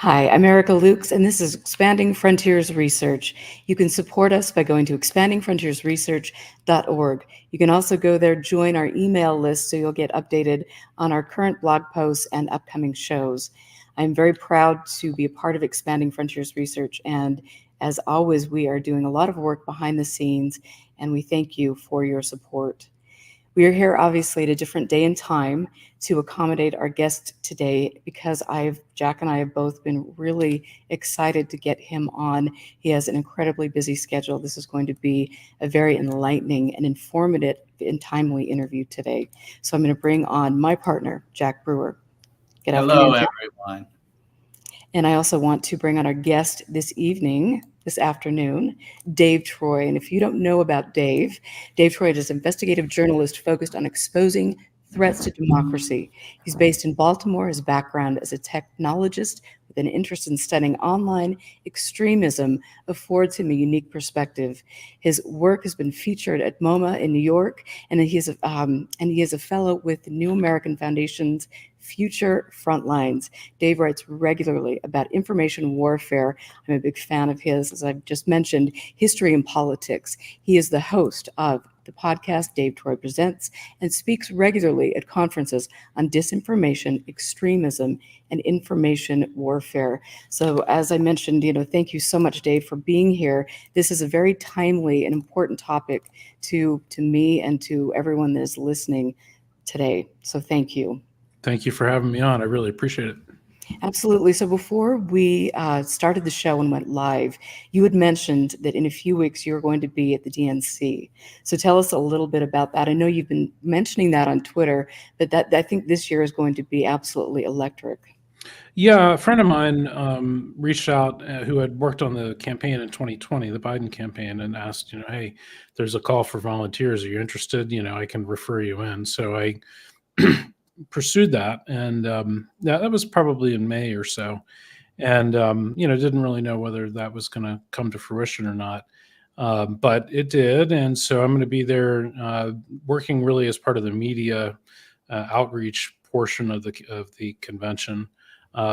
Hi, I'm Erica Lukes, and this is Expanding Frontiers Research. You can support us by going to expandingfrontiersresearch.org. You can also go there, join our email list, so you'll get updated on our current blog posts and upcoming shows. I'm very proud to be a part of Expanding Frontiers Research, and as always, we are doing a lot of work behind the scenes, and we thank you for your support. We are here obviously at a different day and time to accommodate our guest today because Jack and I have both been really excited to get him on. He has an incredibly busy schedule. This is going to be a very enlightening and informative and timely interview today. So I'm going to bring on my partner, Jack Brewer. Good Hello, afternoon, Jack. everyone. And I also want to bring on our guest this afternoon, Dave Troy. And if you don't know about Dave Troy is an investigative journalist focused on exposing threats to democracy. He's based in Baltimore. His background as a technologist with an interest in studying online extremism affords him a unique perspective. His work has been featured at MoMA in New York, and he is a fellow with the New American Foundation's Future Frontlines. Dave writes regularly about information warfare. I'm a big fan of his, as I've just mentioned, history and politics. He is the host of the podcast Dave Troy Presents and speaks regularly at conferences on disinformation, extremism, and information warfare. So as I mentioned, thank you so much, Dave, for being here. This is a very timely and important topic to me and to everyone that is listening today. So thank you. Thank you for having me on. I really appreciate it. Absolutely. So before we started the show and went live, you had mentioned that in a few weeks you're going to be at the DNC. So tell us a little bit about that. I know you've been mentioning that on Twitter, but I think this year is going to be absolutely electric. Yeah, a friend of mine reached out who had worked on the campaign in 2020, the Biden campaign, and asked, hey, there's a call for volunteers. Are you interested? I can refer you in. So I pursued that, and that was probably in May or so, and didn't really know whether that was going to come to fruition or not, but it did, and so I'm going to be there working really as part of the media outreach portion of the convention.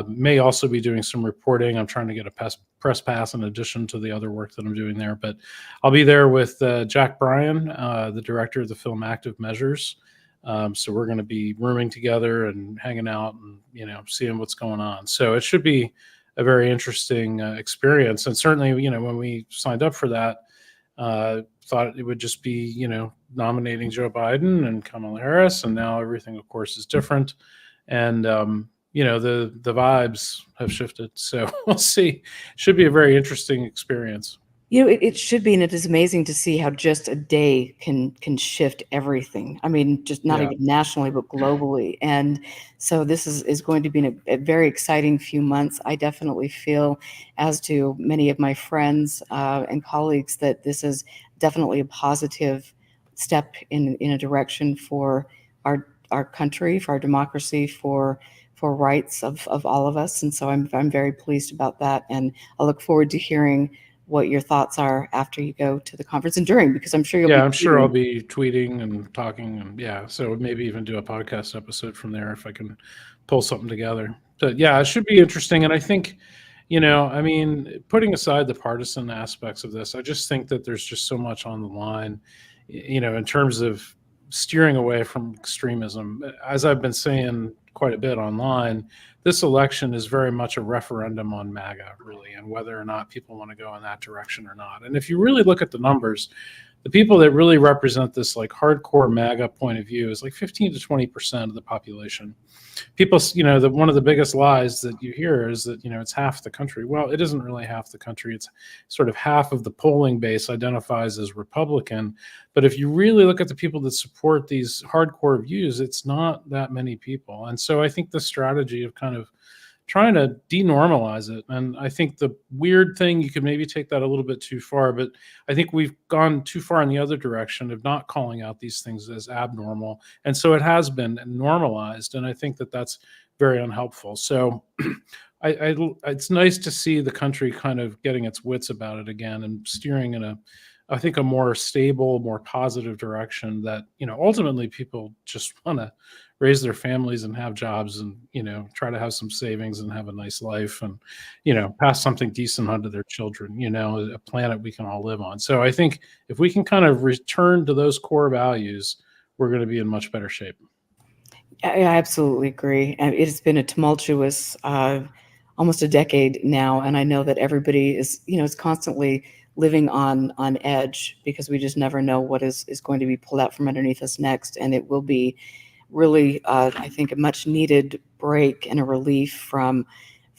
May also be doing some reporting. I'm trying to get a press pass in addition to the other work that I'm doing there, but I'll be there with Jack Bryan, the director of the film Active Measures. So we're going to be rooming together and hanging out and, seeing what's going on. So it should be a very interesting experience. And certainly, when we signed up for that, thought it would just be, nominating Joe Biden and Kamala Harris. And now everything, of course, is different. And, the vibes have shifted. So we'll see. Should be a very interesting experience. It should be, and it is amazing to see how just a day can shift everything. I mean, just not even nationally, but globally. And so this is going to be a very exciting few months. I definitely feel, as do many of my friends and colleagues, that this is definitely a positive step in a direction for our country, for our democracy, for rights of all of us. And so I'm very pleased about that, and I look forward to hearing what your thoughts are after you go to the conference and during, because I'm sure you'll be I'm sure I'll be tweeting and talking, and so maybe even do a podcast episode from there if I can pull something together. But it should be interesting. And I think, putting aside the partisan aspects of this, I just think that there's just so much on the line, in terms of steering away from extremism. As I've been saying quite a bit online, this election is very much a referendum on MAGA, really, and whether or not people want to go in that direction or not. And if you really look at the numbers, the people that really represent this like hardcore MAGA point of view is like 15 to 20% of the population. People, one of the biggest lies that you hear is that, it's half the country. Well, it isn't really half the country. It's sort of half of the polling base identifies as Republican. But if you really look at the people that support these hardcore views, it's not that many people. And so I think the strategy of kind of trying to denormalize it. And I think the weird thing, you could maybe take that a little bit too far, but I think we've gone too far in the other direction of not calling out these things as abnormal. And so it has been normalized. And I think that that's very unhelpful. So it's nice to see the country kind of getting its wits about it again and steering in I think a more stable, more positive direction that, ultimately people just want to raise their families and have jobs and, try to have some savings and have a nice life and, pass something decent on to their children, a planet we can all live on. So I think if we can kind of return to those core values, we're going to be in much better shape. I absolutely agree. And it has been a tumultuous, almost a decade now, and I know that everybody is constantly living on edge because we just never know what is going to be pulled out from underneath us next, and it will be really, I think, a much needed break and a relief from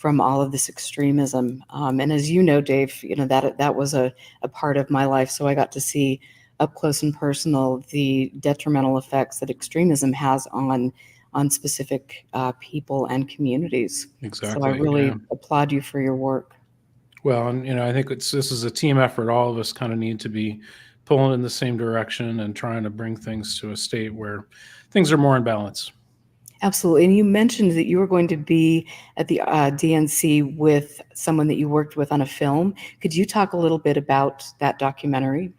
all of this extremism. And as you know, Dave, that was a part of my life, so I got to see up close and personal the detrimental effects that extremism has on specific people and communities. So I Exactly. really Yeah. applaud you for your work. Well, and I think this is a team effort. All of us kind of need to be pulling in the same direction and trying to bring things to a state where things are more in balance. Absolutely. And you mentioned that you were going to be at the DNC with someone that you worked with on a film. Could you talk a little bit about that documentary?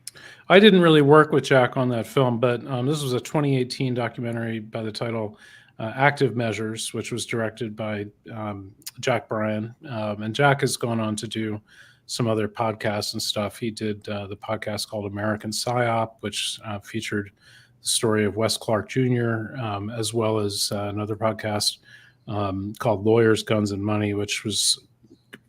I didn't really work with Jack on that film, but this was a 2018 documentary by the title Active Measures, which was directed by Jack Bryan. And Jack has gone on to do some other podcasts and stuff. He did the podcast called American PSYOP, which featured the story of Wes Clark Jr., as well as another podcast called Lawyers, Guns, and Money, which was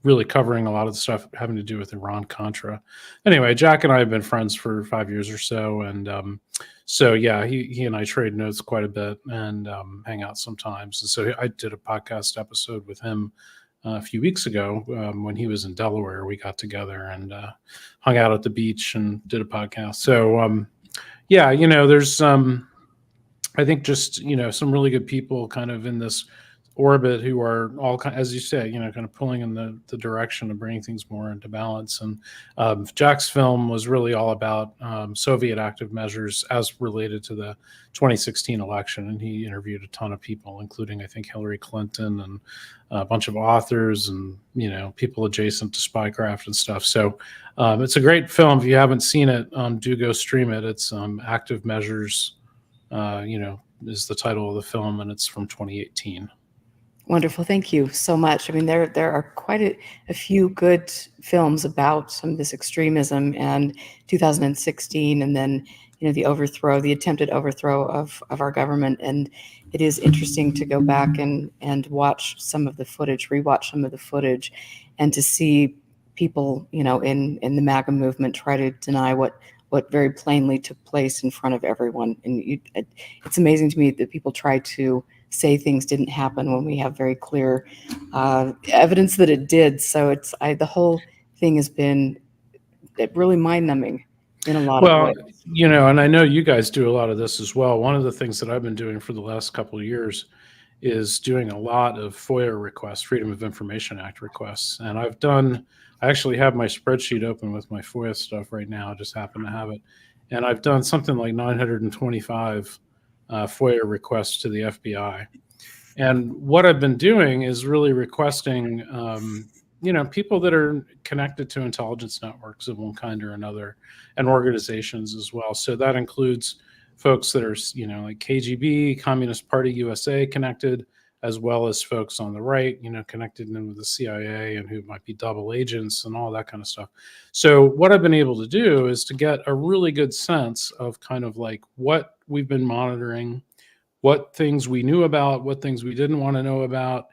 really covering a lot of the stuff having to do with Iran-Contra. Anyway, Jack and I have been friends for 5 years or so. And so, yeah, he and I trade notes quite a bit and hang out sometimes. And so I did a podcast episode with him a few weeks ago when he was in Delaware. We got together and hung out at the beach and did a podcast. So, yeah, there's I think just, some really good people kind of in this orbit who are all, as you say, kind of pulling in the direction of bringing things more into balance. And Jack's film was really all about Soviet active measures as related to the 2016 election. And he interviewed a ton of people, including, I think, Hillary Clinton and a bunch of authors and, people adjacent to spycraft and stuff. So it's a great film. If you haven't seen it, do go stream it. It's Active Measures, is the title of the film, and it's from 2018. Wonderful. Thank you so much. I mean, there are quite a few good films about some of this extremism, and 2016, and then the attempted overthrow of our government. And it is interesting to go back and watch some of the footage, rewatch some of the footage, and to see people in the MAGA movement try to deny what very plainly took place in front of everyone. And it's amazing to me that people try to say things didn't happen when we have very clear evidence that it did. So the whole thing has been really mind-numbing in a lot of Well, ways. and I know you guys do a lot of this as well. One of the things that I've been doing for the last couple of years is doing a lot of FOIA requests, Freedom of Information Act requests. And I actually have my spreadsheet open with my FOIA stuff right now. I just happen to have it. And I've done something like 925 FOIA requests to the FBI. And what I've been doing is really requesting, people that are connected to intelligence networks of one kind or another, and organizations as well. So that includes folks that are, like KGB, Communist Party USA connected, as well as folks on the right, connected in with the CIA and who might be double agents and all that kind of stuff. So what I've been able to do is to get a really good sense of kind of like what we've been monitoring, what things we knew about, what things we didn't want to know about.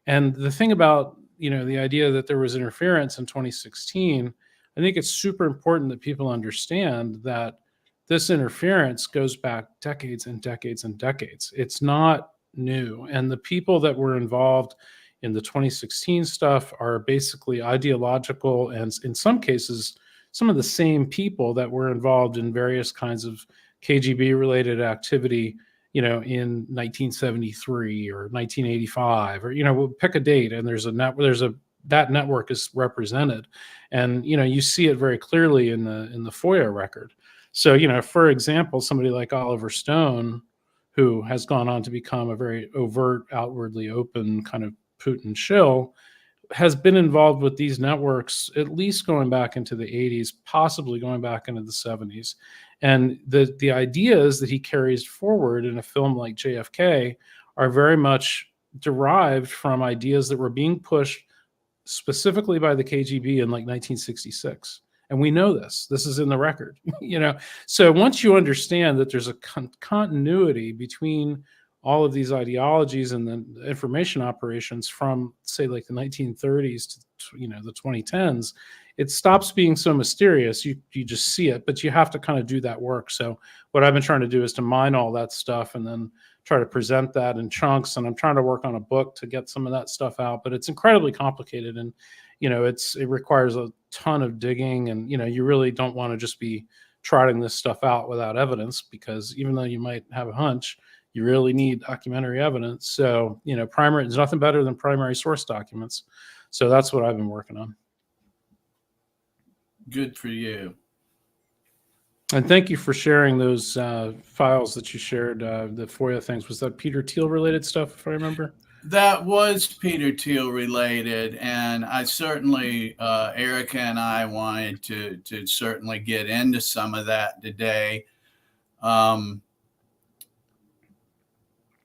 And the thing about, the idea that there was interference in 2016, I think it's super important that people understand that this interference goes back decades and decades and decades. It's not new. And the people that were involved in the 2016 stuff are basically ideological, and in some cases, some of the same people that were involved in various kinds of KGB related activity, in 1973 or 1985, or, we'll pick a date, and that network is represented. And, you see it very clearly in the FOIA record. So, for example, somebody like Oliver Stone, who has gone on to become a very overt, outwardly open kind of Putin shill, has been involved with these networks at least going back into the 80s, possibly going back into the 70s. And the ideas that he carries forward in a film like JFK are very much derived from ideas that were being pushed specifically by the KGB in like 1966. And we know this. This is in the record, you know. So once you understand that there's a continuity between all of these ideologies and the information operations from, say, like the 1930s to, you know, the 2010s, it stops being so mysterious. You just see it, but you have to kind of do that work. So what I've been trying to do is to mine all that stuff and then try to present that in chunks. And I'm trying to work on a book to get some of that stuff out, but it's incredibly complicated. And, you know, it requires a ton of digging, and, you know, you really don't want to just be trotting this stuff out without evidence, because even though you might have a hunch, you really need documentary evidence. So, you know, there's nothing better than primary source documents. So that's what I've been working on. Good for you. And thank you for sharing those files that you shared, the FOIA things. Was that Peter Thiel related stuff, if I remember? That was Peter Thiel related, and I certainly, Erica and I wanted to certainly get into some of that today.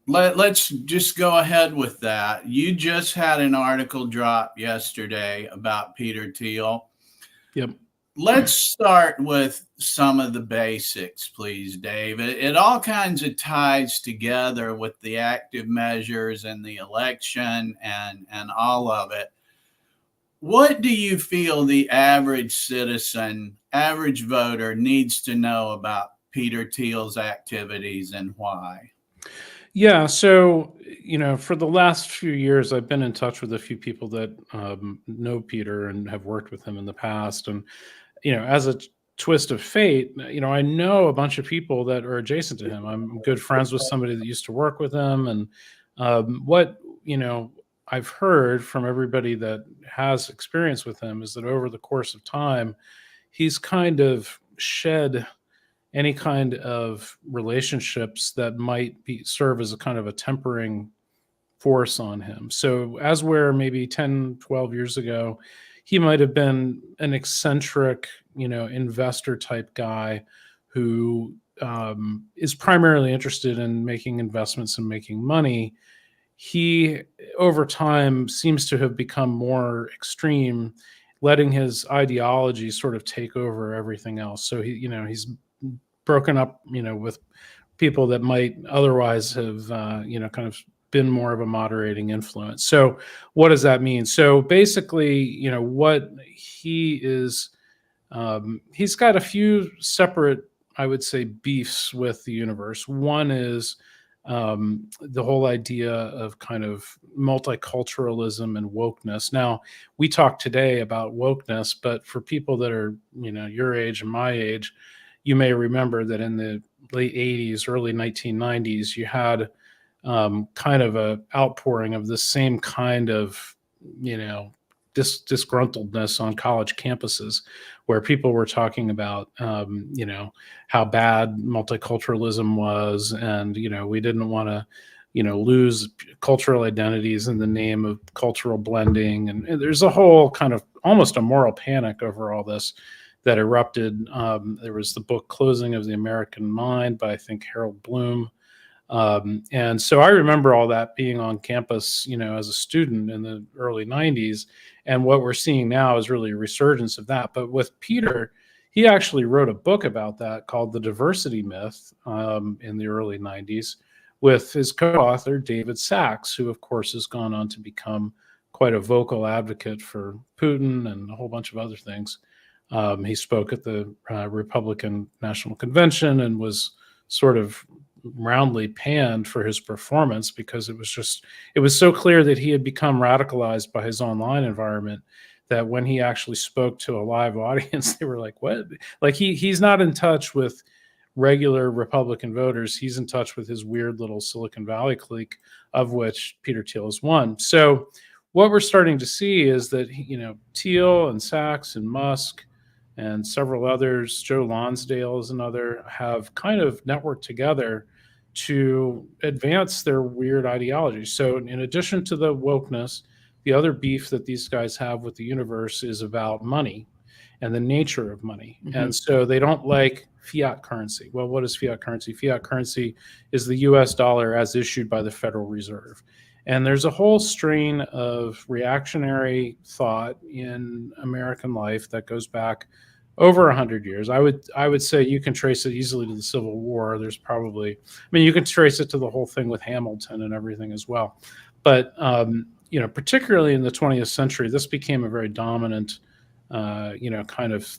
Let's just go ahead with that. You just had an article drop yesterday about Peter Thiel. Yep. Let's start with some of the basics, please, Dave. It all kinds of ties together with the active measures and the election and all of it. What do you feel the average citizen, average voter needs to know about Peter Thiel's activities and why? Yeah, so, you know, for the last few years, I've been in touch with a few people that know Peter and have worked with him in the past. And, you know, as a twist of fate, you know, I know a bunch of people that are adjacent to him. I'm good friends with somebody that used to work with him. And what, you know, I've heard from everybody that has experience with him is that over the course of time, he's kind of shed any kind of relationships that might serve as a kind of a tempering force on him. So as where maybe 10, 12 years ago, he might have been an eccentric, you know, investor type guy who is primarily interested in making investments and making money. He, over time, seems to have become more extreme, letting his ideology sort of take over everything else. So he, you know, he's broken up, you know, with people that might otherwise have, you know, kind of been more of a moderating influence. So what does that mean? So basically, you know, what he is, he's got a few separate, I would say, beefs with the universe. One is the whole idea of kind of multiculturalism and wokeness. Now, we talked today about wokeness, but for people that are, you know, your age and my age, you may remember that in the late 80s, early 1990s, you had kind of a outpouring of the same kind of, you know, disgruntledness on college campuses, where people were talking about, you know, how bad multiculturalism was, and, you know, we didn't want to, you know, lose cultural identities in the name of cultural blending, and there's a whole kind of almost a moral panic over all this that erupted. There was the book Closing of the American Mind by, I think, Harold Bloom. And so I remember all that being on campus, you know, as a student in the early 90s. And what we're seeing now is really a resurgence of that. But with Peter, he actually wrote a book about that called The Diversity Myth in the early 90s with his co-author, David Sachs, who, of course, has gone on to become quite a vocal advocate for Putin and a whole bunch of other things. He spoke at the Republican National Convention and was sort of roundly panned for his performance because it was so clear that he had become radicalized by his online environment that when he actually spoke to a live audience, they were like, what? Like he's not in touch with regular Republican voters. He's in touch with his weird little Silicon Valley clique, of which Peter Thiel is one. So what we're starting to see is that, you know, Thiel and Sachs and Musk and several others, Joe Lonsdale is another, have kind of networked together to advance their weird ideology. So in addition to the wokeness, the other beef that these guys have with the universe is about money and the nature of money. Mhm. And so they don't like fiat currency. Well, what is fiat currency? Fiat currency is the US dollar as issued by the Federal Reserve. And there's a whole strain of reactionary thought in American life that goes back over 100 years. I would say you can trace it easily to the Civil War. There's probably, I mean, you can trace it to the whole thing with Hamilton and everything as well. But particularly in the 20th century, this became a very dominant, kind of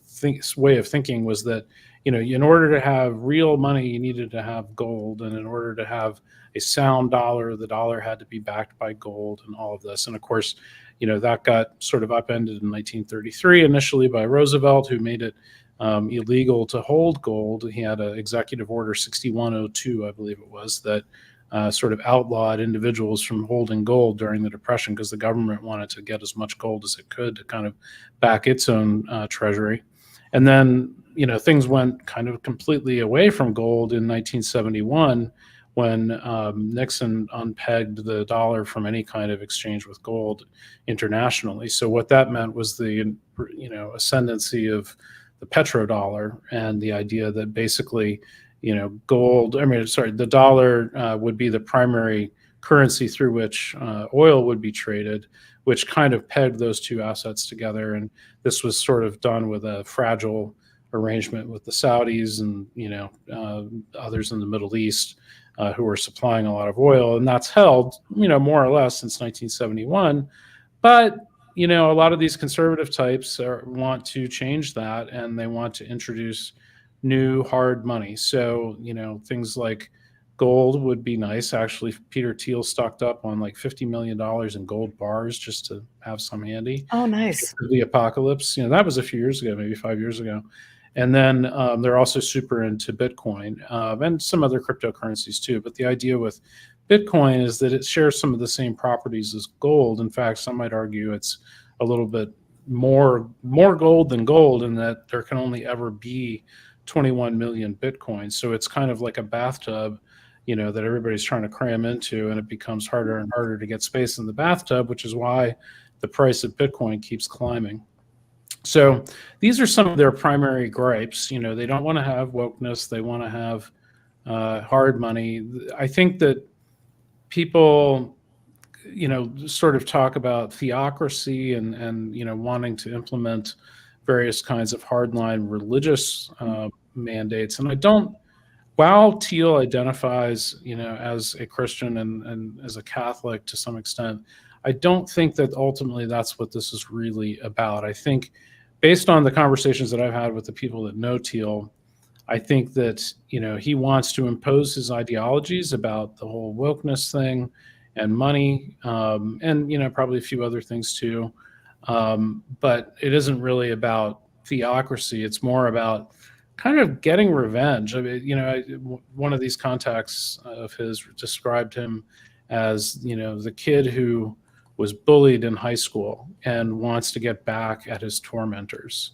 way of thinking, was that, in order to have real money, you needed to have gold. And in order to have a sound dollar, the dollar had to be backed by gold and all of this. And of course, that got sort of upended in 1933 initially by Roosevelt, who made it illegal to hold gold. He had an executive order 6102, I believe it was, that sort of outlawed individuals from holding gold during the Depression, because the government wanted to get as much gold as it could to kind of back its own treasury. And then, things went kind of completely away from gold in 1971 when Nixon unpegged the dollar from any kind of exchange with gold internationally. So what that meant was the, ascendancy of the petrodollar, and the idea that basically, the dollar would be the primary currency through which oil would be traded, which kind of pegged those two assets together. And this was sort of done with a fragile arrangement with the Saudis and, others in the Middle East who were supplying a lot of oil. And that's held, more or less since 1971. But, a lot of these conservative types want to change that, and they want to introduce new hard money. So, things like gold would be nice. Actually, Peter Thiel stocked up on like $50 million in gold bars just to have some handy. Oh, nice. The apocalypse, that was a few years ago, maybe 5 years ago. And then they're also super into Bitcoin and some other cryptocurrencies too. But the idea with Bitcoin is that it shares some of the same properties as gold. In fact, some might argue it's a little bit more gold than gold, in that there can only ever be 21 million Bitcoins. So it's kind of like a bathtub, that everybody's trying to cram into, and it becomes harder and harder to get space in the bathtub, which is why the price of Bitcoin keeps climbing. So these are some of their primary gripes. They don't want to have wokeness. They want to have hard money. I think that people, sort of talk about theocracy and wanting to implement various kinds of hardline religious mandates. And I don't, while Thiel identifies, as a Christian and as a Catholic to some extent, I don't think that ultimately that's what this is really about. I think, based on the conversations that I've had with the people that know Thiel, I think that, he wants to impose his ideologies about the whole wokeness thing and money, and, probably a few other things too. But it isn't really about theocracy. It's more about kind of getting revenge. I mean, one of these contacts of his described him as, the kid who was bullied in high school and wants to get back at his tormentors.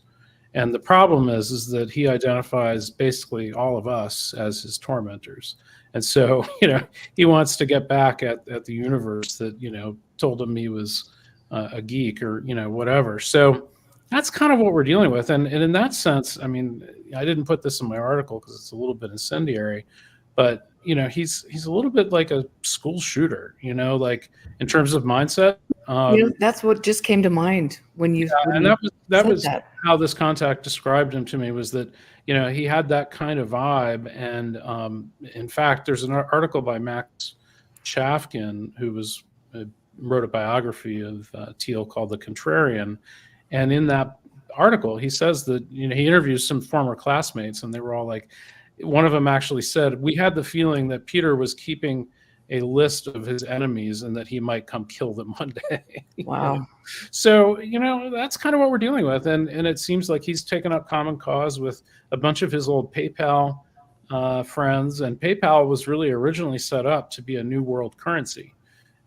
And the problem is that he identifies basically all of us as his tormentors. And so, he wants to get back at the universe that, told him he was a geek or, whatever. So that's kind of what we're dealing with. And in that sense, I mean, I didn't put this in my article because it's a little bit incendiary, but, he's a little bit like a school shooter, like in terms of mindset. That's what just came to mind when you. And that was how this contact described him to me, was that, he had that kind of vibe. And in fact, there's an article by Max Chafkin, who wrote a biography of Thiel called The Contrarian. And in that article, he says that, he interviews some former classmates, and they were all like, one of them actually said, we had the feeling that Peter was keeping a list of his enemies and that he might come kill them one day. Wow. So, that's kind of what we're dealing with. And it seems like he's taken up common cause with a bunch of his old PayPal friends. And PayPal was really originally set up to be a new world currency.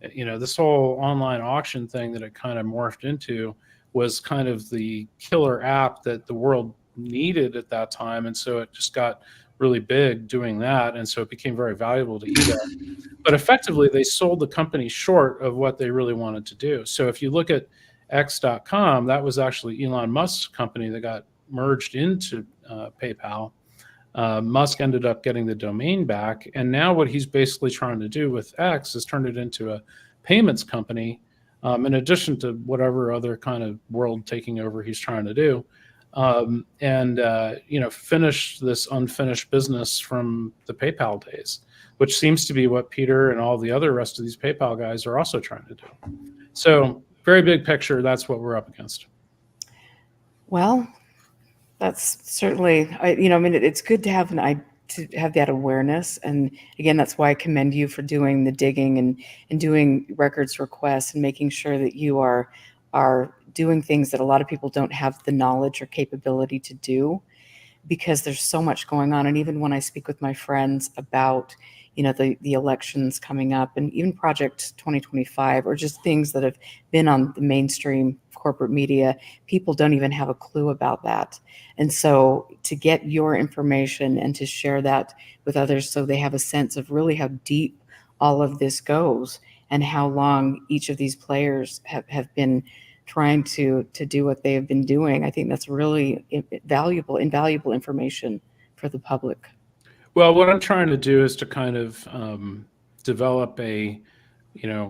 This whole online auction thing that it kind of morphed into was kind of the killer app that the world needed at that time. And so it just got really big doing that. And so it became very valuable to eBay. But effectively, they sold the company short of what they really wanted to do. So if you look at X.com, that was actually Elon Musk's company that got merged into PayPal. Musk ended up getting the domain back. And now what he's basically trying to do with X is turn it into a payments company, in addition to whatever other kind of world taking over he's trying to do. Finish this unfinished business from the PayPal days, which seems to be what Peter and all the other rest of these PayPal guys are also trying to do. So very big picture, that's what we're up against. Well, that's certainly, it's good to have to have that awareness. And again, that's why I commend you for doing the digging and doing records requests and making sure that you are doing things that a lot of people don't have the knowledge or capability to do, because there's so much going on. And even when I speak with my friends about, the elections coming up, and even Project 2025, or just things that have been on the mainstream corporate media, people don't even have a clue about that. And so to get your information and to share that with others so they have a sense of really how deep all of this goes and how long each of these players have been trying to do what they have been doing, I think that's really invaluable information for the public. Well, what I'm trying to do is to kind of develop a,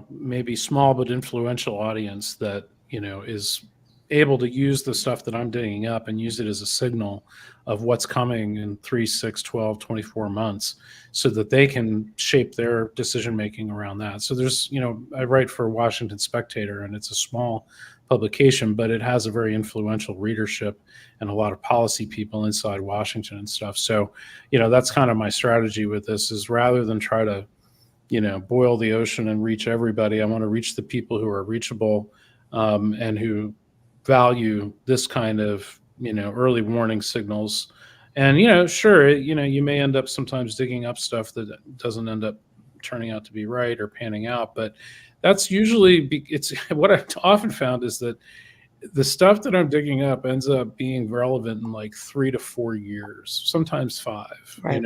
maybe small but influential audience that, is able to use the stuff that I'm digging up and use it as a signal of what's coming in 3, 6, 12, 24 months, so that they can shape their decision making around that. So there's, I write for Washington Spectator, and it's a small publication, but it has a very influential readership and a lot of policy people inside Washington and stuff. So, that's kind of my strategy with this, is rather than try to, boil the ocean and reach everybody, I want to reach the people who are reachable, and who value this kind of, early warning signals. And, sure, you may end up sometimes digging up stuff that doesn't end up turning out to be right or panning out, but that's usually, it's what I've often found is that the stuff that I'm digging up ends up being relevant in like 3 to 4 years, sometimes 5, Right.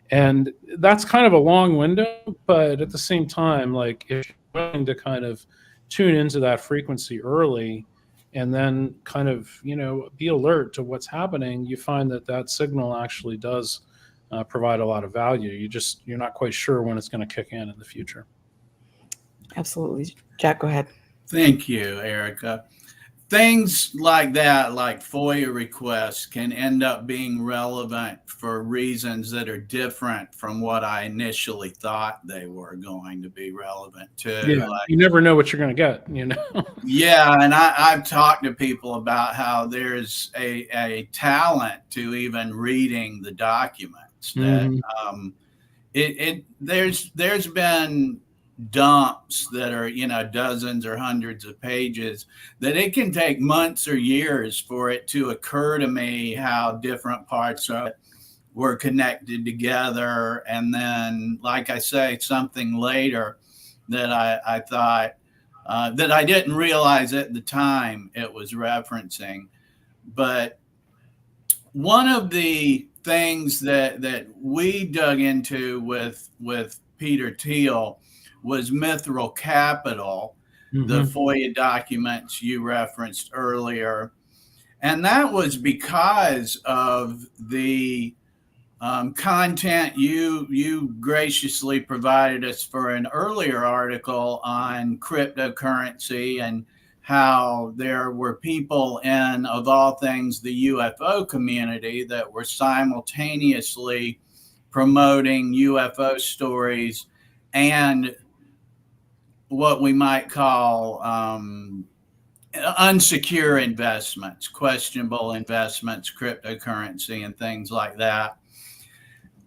And that's kind of a long window, but at the same time, like, if you're willing to kind of tune into that frequency early and then kind of, be alert to what's happening, you find that signal actually does provide a lot of value. You're not quite sure when it's going to kick in the future. Absolutely. Jack, go ahead. Thank you, Erica. Things like that, like FOIA requests, can end up being relevant for reasons that are different from what I initially thought they were going to be relevant to. Yeah, you never know what you're going to get, Yeah, and I've talked to people about how there's a talent to even reading the documents. That there's been dumps that are, dozens or hundreds of pages, that it can take months or years for it to occur to me how different parts of it were connected together. And then, like I say, something later that I thought that I didn't realize at the time it was referencing. But one of the things that we dug into with Peter Thiel was Mithril Capital, the FOIA documents you referenced earlier. And that was because of the content you graciously provided us for an earlier article on cryptocurrency, and how there were people in, of all things, the UFO community that were simultaneously promoting UFO stories and what we might call unsecure investments, questionable investments, cryptocurrency, and things like that.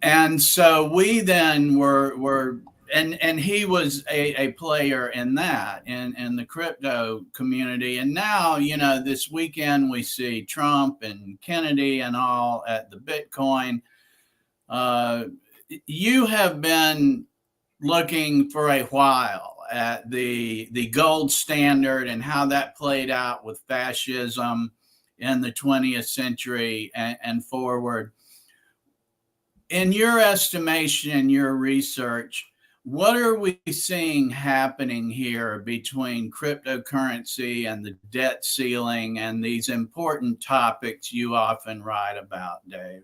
And so we then were and he was a player in that, in the crypto community. And now, this weekend we see Trump and Kennedy and all at the Bitcoin. You have been looking for a while at the gold standard and how that played out with fascism in the 20th century and forward. in your estimation, your research, what are we seeing happening here between cryptocurrency and the debt ceiling and these important topics you often write about, Dave?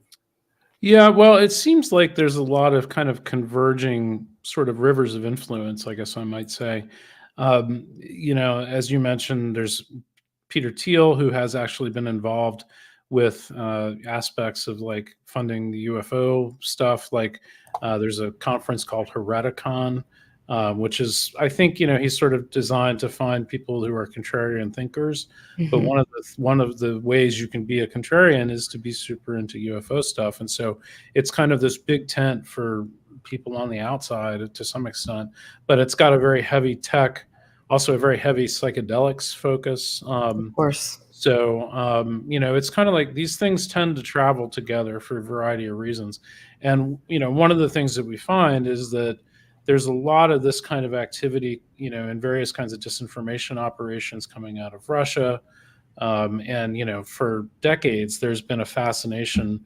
Yeah, well, it seems like there's a lot of kind of converging sort of rivers of influence, I guess I might say. As you mentioned, there's Peter Thiel, who has actually been involved with aspects of like funding the UFO stuff. Like there's a conference called Hereticon, which is, I think, he's sort of designed to find people who are contrarian thinkers. But Mhm. one of the ways you can be a contrarian is to be super into UFO stuff, and so it's kind of this big tent for people on the outside to some extent. But it's got a very heavy tech, also a very heavy psychedelics focus. Of course. It's kind of like these things tend to travel together for a variety of reasons. And, one of the things that we find is that there's a lot of this kind of activity, in various kinds of disinformation operations coming out of Russia. For decades, there's been a fascination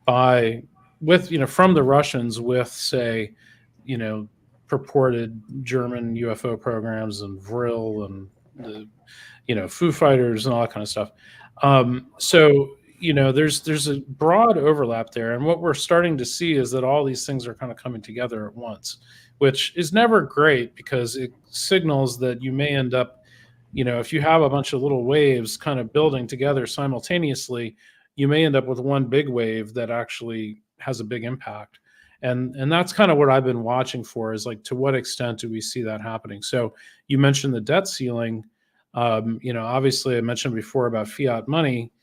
from the Russians with, say, you know, purported German UFO programs and Vril and the Foo Fighters and all that kind of stuff. There's a broad overlap there, and what we're starting to see is that all these things are kind of coming together at once, which is never great because it signals that you may end up, if you have a bunch of little waves kind of building together simultaneously, you may end up with one big wave that actually has a big impact. And that's kind of what I've been watching for, is like, to what extent do we see that happening? So you mentioned the debt ceiling. Obviously I mentioned before about fiat money.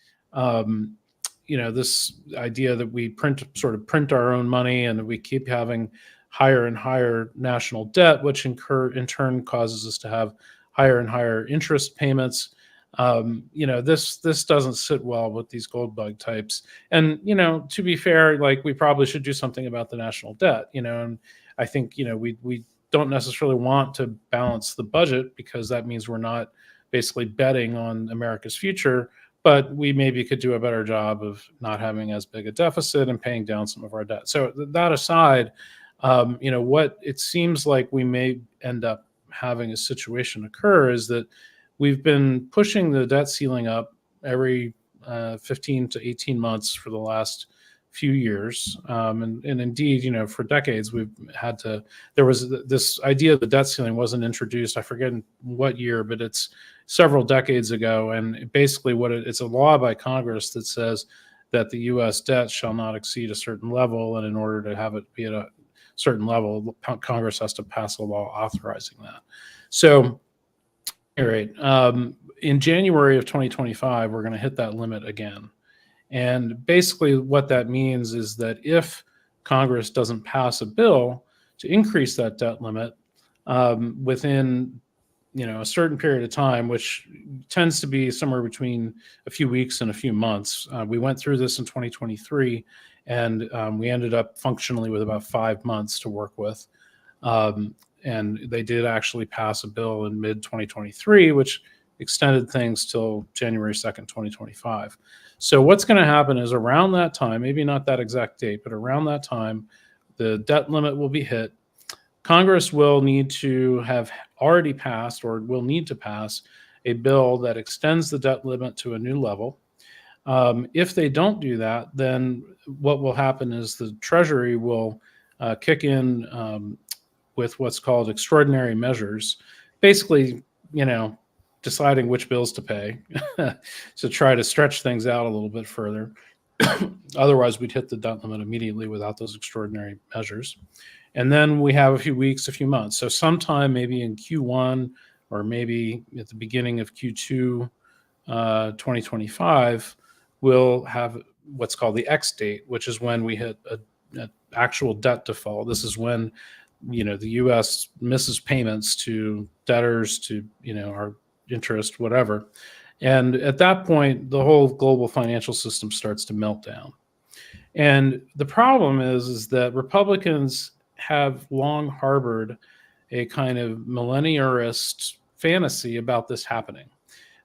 This idea that we print our own money and that we keep having higher and higher national debt, which in turn causes us to have higher and higher interest payments. This doesn't sit well with these gold bug types. And, to be fair, like, we probably should do something about the national debt, and I think, we don't necessarily want to balance the budget, because that means we're not basically betting on America's future, but we maybe could do a better job of not having as big a deficit and paying down some of our debt. So that aside, what it seems like we may end up having a situation occur is that we've been pushing the debt ceiling up every 15 to 18 months for the last few years. And indeed, for decades, there was this idea of the debt ceiling wasn't introduced, I forget in what year, but it's several decades ago. And basically it's a law by Congress that says that the U.S. debt shall not exceed a certain level. And in order to have it be at a certain level, Congress has to pass a law authorizing that. So, all right, in January of 2025, we're going to hit that limit again. And basically what that means is that if Congress doesn't pass a bill to increase that debt limit within a certain period of time, which tends to be somewhere between a few weeks and a few months. We went through this in 2023, and we ended up functionally with about 5 months to work with. And they did actually pass a bill in mid-2023, which extended things till January 2nd, 2025. So what's going to happen is, around that time, maybe not that exact date, but around that time, the debt limit will be hit. Congress will need to have already passed, or will need to pass, a bill that extends the debt limit to a new level. If they don't do that, then what will happen is the Treasury will kick in with what's called extraordinary measures, basically, deciding which bills to pay to try to stretch things out a little bit further. Otherwise, we'd hit the debt limit immediately without those extraordinary measures. And then we have a few weeks, a few months. So sometime maybe in Q1, or maybe at the beginning of Q2 2025, we'll have what's called the X date, which is when we hit an actual debt default. This is when the U.S. misses payments to debtors, to our interest, whatever. And at that point, the whole global financial system starts to melt down. And the problem is that Republicans have long harbored a kind of millennialist fantasy about this happening.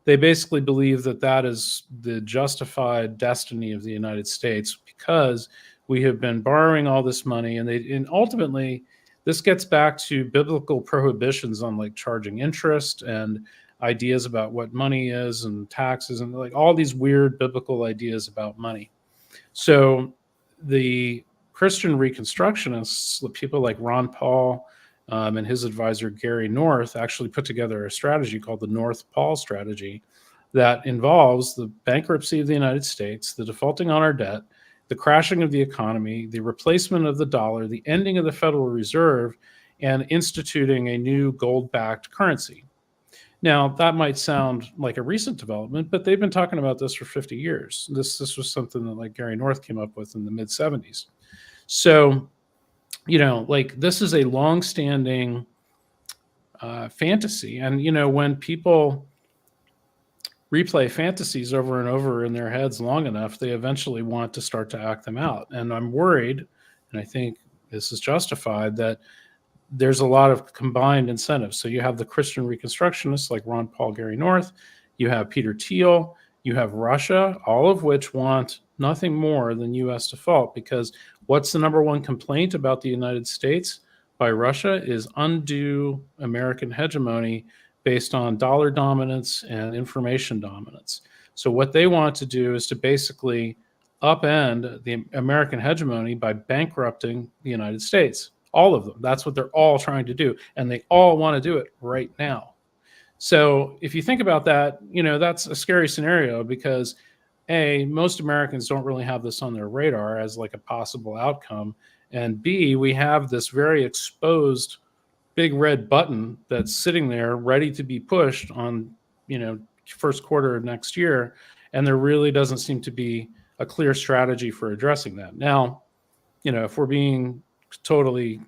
They basically believe that that is the justified destiny of the United States, because we have been borrowing all this money, and ultimately this gets back to biblical prohibitions on like charging interest and ideas about what money is and taxes and like all these weird biblical ideas about money. So the Christian Reconstructionists, people like Ron Paul and his advisor Gary North, actually put together a strategy called the North Paul strategy that involves the bankruptcy of the United States, the defaulting on our debt, the crashing of the economy, the replacement of the dollar, the ending of the Federal Reserve, and instituting a new gold-backed currency. Now, that might sound like a recent development, but they've been talking about this for 50 years. This was something that like Gary North came up with in the mid 70s. So, like this is a long-standing fantasy. And, when people replay fantasies over and over in their heads long enough, they eventually want to start to act them out. And I'm worried, and I think this is justified, that there's a lot of combined incentives. So you have the Christian Reconstructionists like Ron Paul, Gary North, you have Peter Thiel, you have Russia, all of which want nothing more than U.S. default, because what's the number one complaint about the United States by Russia is undue American hegemony based on dollar dominance and information dominance. So what they want to do is to basically upend the American hegemony by bankrupting the United States. All of them. That's what they're all trying to do. And they all want to do it right now. So if you think about that, that's a scary scenario because A, most Americans don't really have this on their radar as like a possible outcome. And B, we have this very exposed big red button that's sitting there ready to be pushed on, first quarter of next year. And there really doesn't seem to be a clear strategy for addressing that. Now, if we're being totally,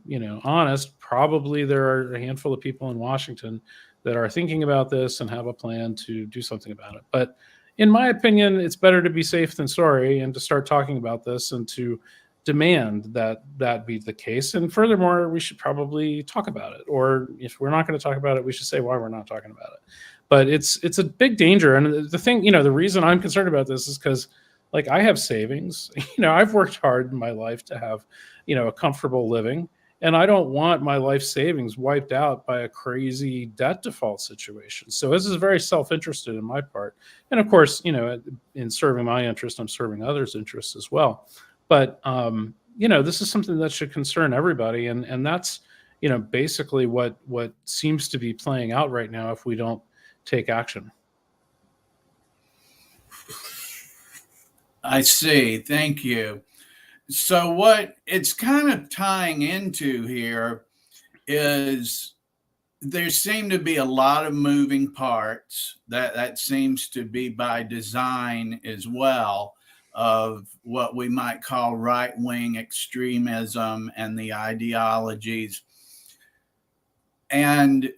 honest, probably there are a handful of people in Washington that are thinking about this and have a plan to do something about it. But in my opinion, it's better to be safe than sorry and to start talking about this and to demand that that be the case. And furthermore, we should probably talk about it. Or if we're not going to talk about it, we should say why we're not talking about it. But it's a big danger. And the thing, the reason I'm concerned about this is because like I have savings, I've worked hard in my life to have, a comfortable living, and I don't want my life savings wiped out by a crazy debt default situation. So this is very self-interested in my part. And of course, in serving my interest, I'm serving others' interests as well. But, this is something that should concern everybody. And that's, basically what seems to be playing out right now if we don't take action. I see. Thank you. So what it's kind of tying into here is there seem to be a lot of moving parts that seems to be by design as well, of what we might call right-wing extremism and the ideologies, and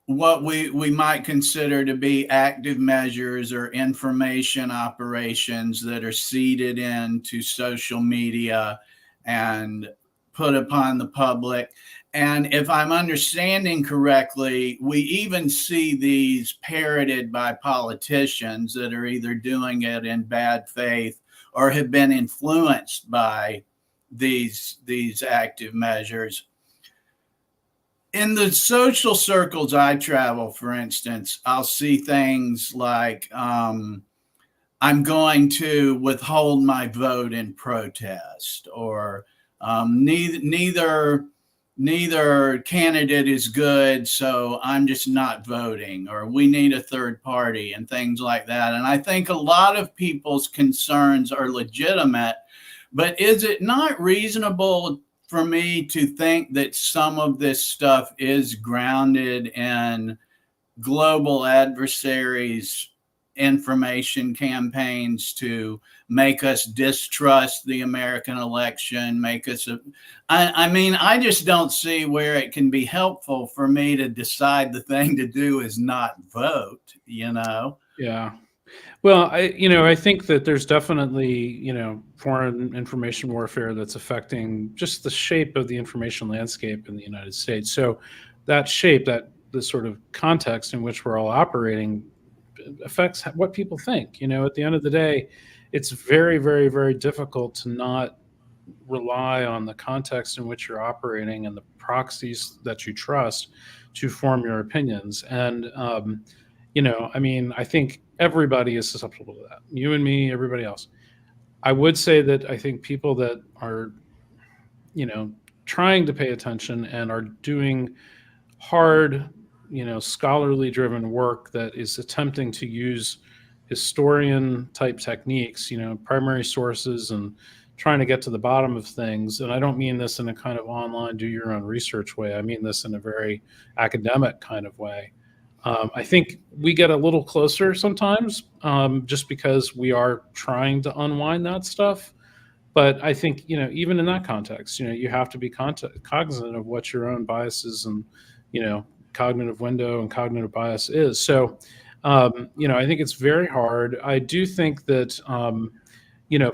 what we might consider to be active measures or information operations that are seeded into social media and put upon the public. And if I'm understanding correctly, we even see these parroted by politicians that are either doing it in bad faith or have been influenced by these active measures. In the social circles I travel, for instance, I'll see things like I'm going to withhold my vote in protest, or neither candidate is good, so I'm just not voting, or we need a third party, and things like that. And I think a lot of people's concerns are legitimate, but is it not reasonable for me to think that some of this stuff is grounded in global adversaries' information campaigns to make us distrust the American election, make us I just don't see where it can be helpful for me to decide the thing to do is not vote, Yeah. Well, I think that there's definitely, foreign information warfare that's affecting just the shape of the information landscape in the United States. So that shape, the sort of context in which we're all operating affects what people think. At the end of the day, it's very, very, very difficult to not rely on the context in which you're operating and the proxies that you trust to form your opinions. And, I mean, I think everybody is susceptible to that. You and me, everybody else. I would say that I think people that are, trying to pay attention and are doing hard, scholarly driven work that is attempting to use historian type techniques, primary sources, and trying to get to the bottom of things. And I don't mean this in a kind of online, do your own research way. I mean this in a very academic kind of way. I think we get a little closer sometimes, just because we are trying to unwind that stuff. But I think, even in that context, you have to be cognizant of what your own biases and, cognitive window and cognitive bias is. So, I think it's very hard. I do think that,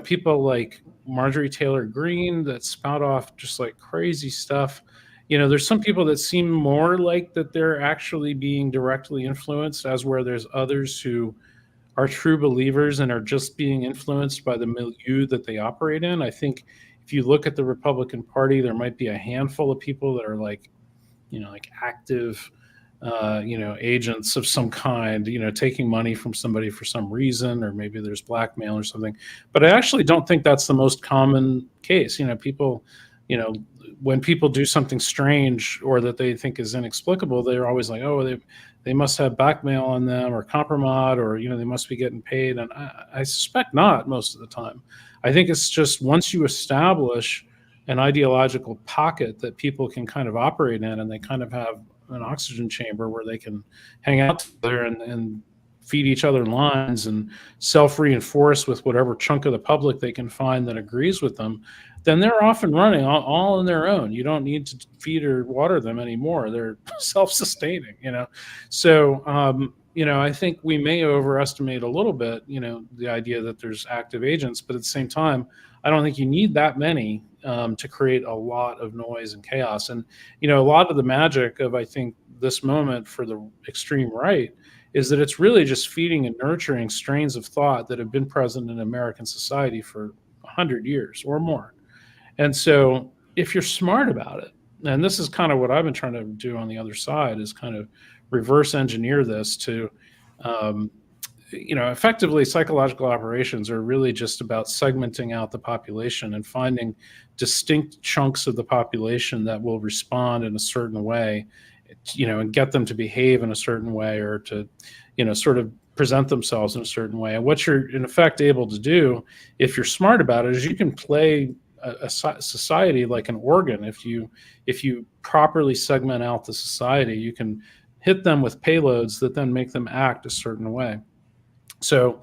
people like Marjorie Taylor Greene that spout off just like crazy stuff. There's some people that seem more like that they're actually being directly influenced, as where there's others who are true believers and are just being influenced by the milieu that they operate in. I think if you look at the Republican Party, there might be a handful of people that are like, like active, agents of some kind, taking money from somebody for some reason, or maybe there's blackmail or something. But I actually don't think that's the most common case. People, when people do something strange or that they think is inexplicable, they're always like, oh, they must have blackmail on them or compromise, or, they must be getting paid. And I suspect not most of the time. I think it's just once you establish an ideological pocket that people can kind of operate in, and they kind of have an oxygen chamber where they can hang out together and feed each other lines and self-reinforce with whatever chunk of the public they can find that agrees with them, then they're off and running all on their own. You don't need to feed or water them anymore. They're self-sustaining, So, I think we may overestimate a little bit, the idea that there's active agents, but at the same time, I don't think you need that many to create a lot of noise and chaos. And, a lot of the magic of, I think, this moment for the extreme right is that it's really just feeding and nurturing strains of thought that have been present in American society for 100 years or more. And so if you're smart about it, and this is kind of what I've been trying to do on the other side, is kind of reverse engineer this to, effectively, psychological operations are really just about segmenting out the population and finding distinct chunks of the population that will respond in a certain way, and get them to behave in a certain way, or to, sort of present themselves in a certain way. And what you're in effect able to do, if you're smart about it, is you can play a society like an organ. If you properly segment out the society, you can hit them with payloads that then make them act a certain way. So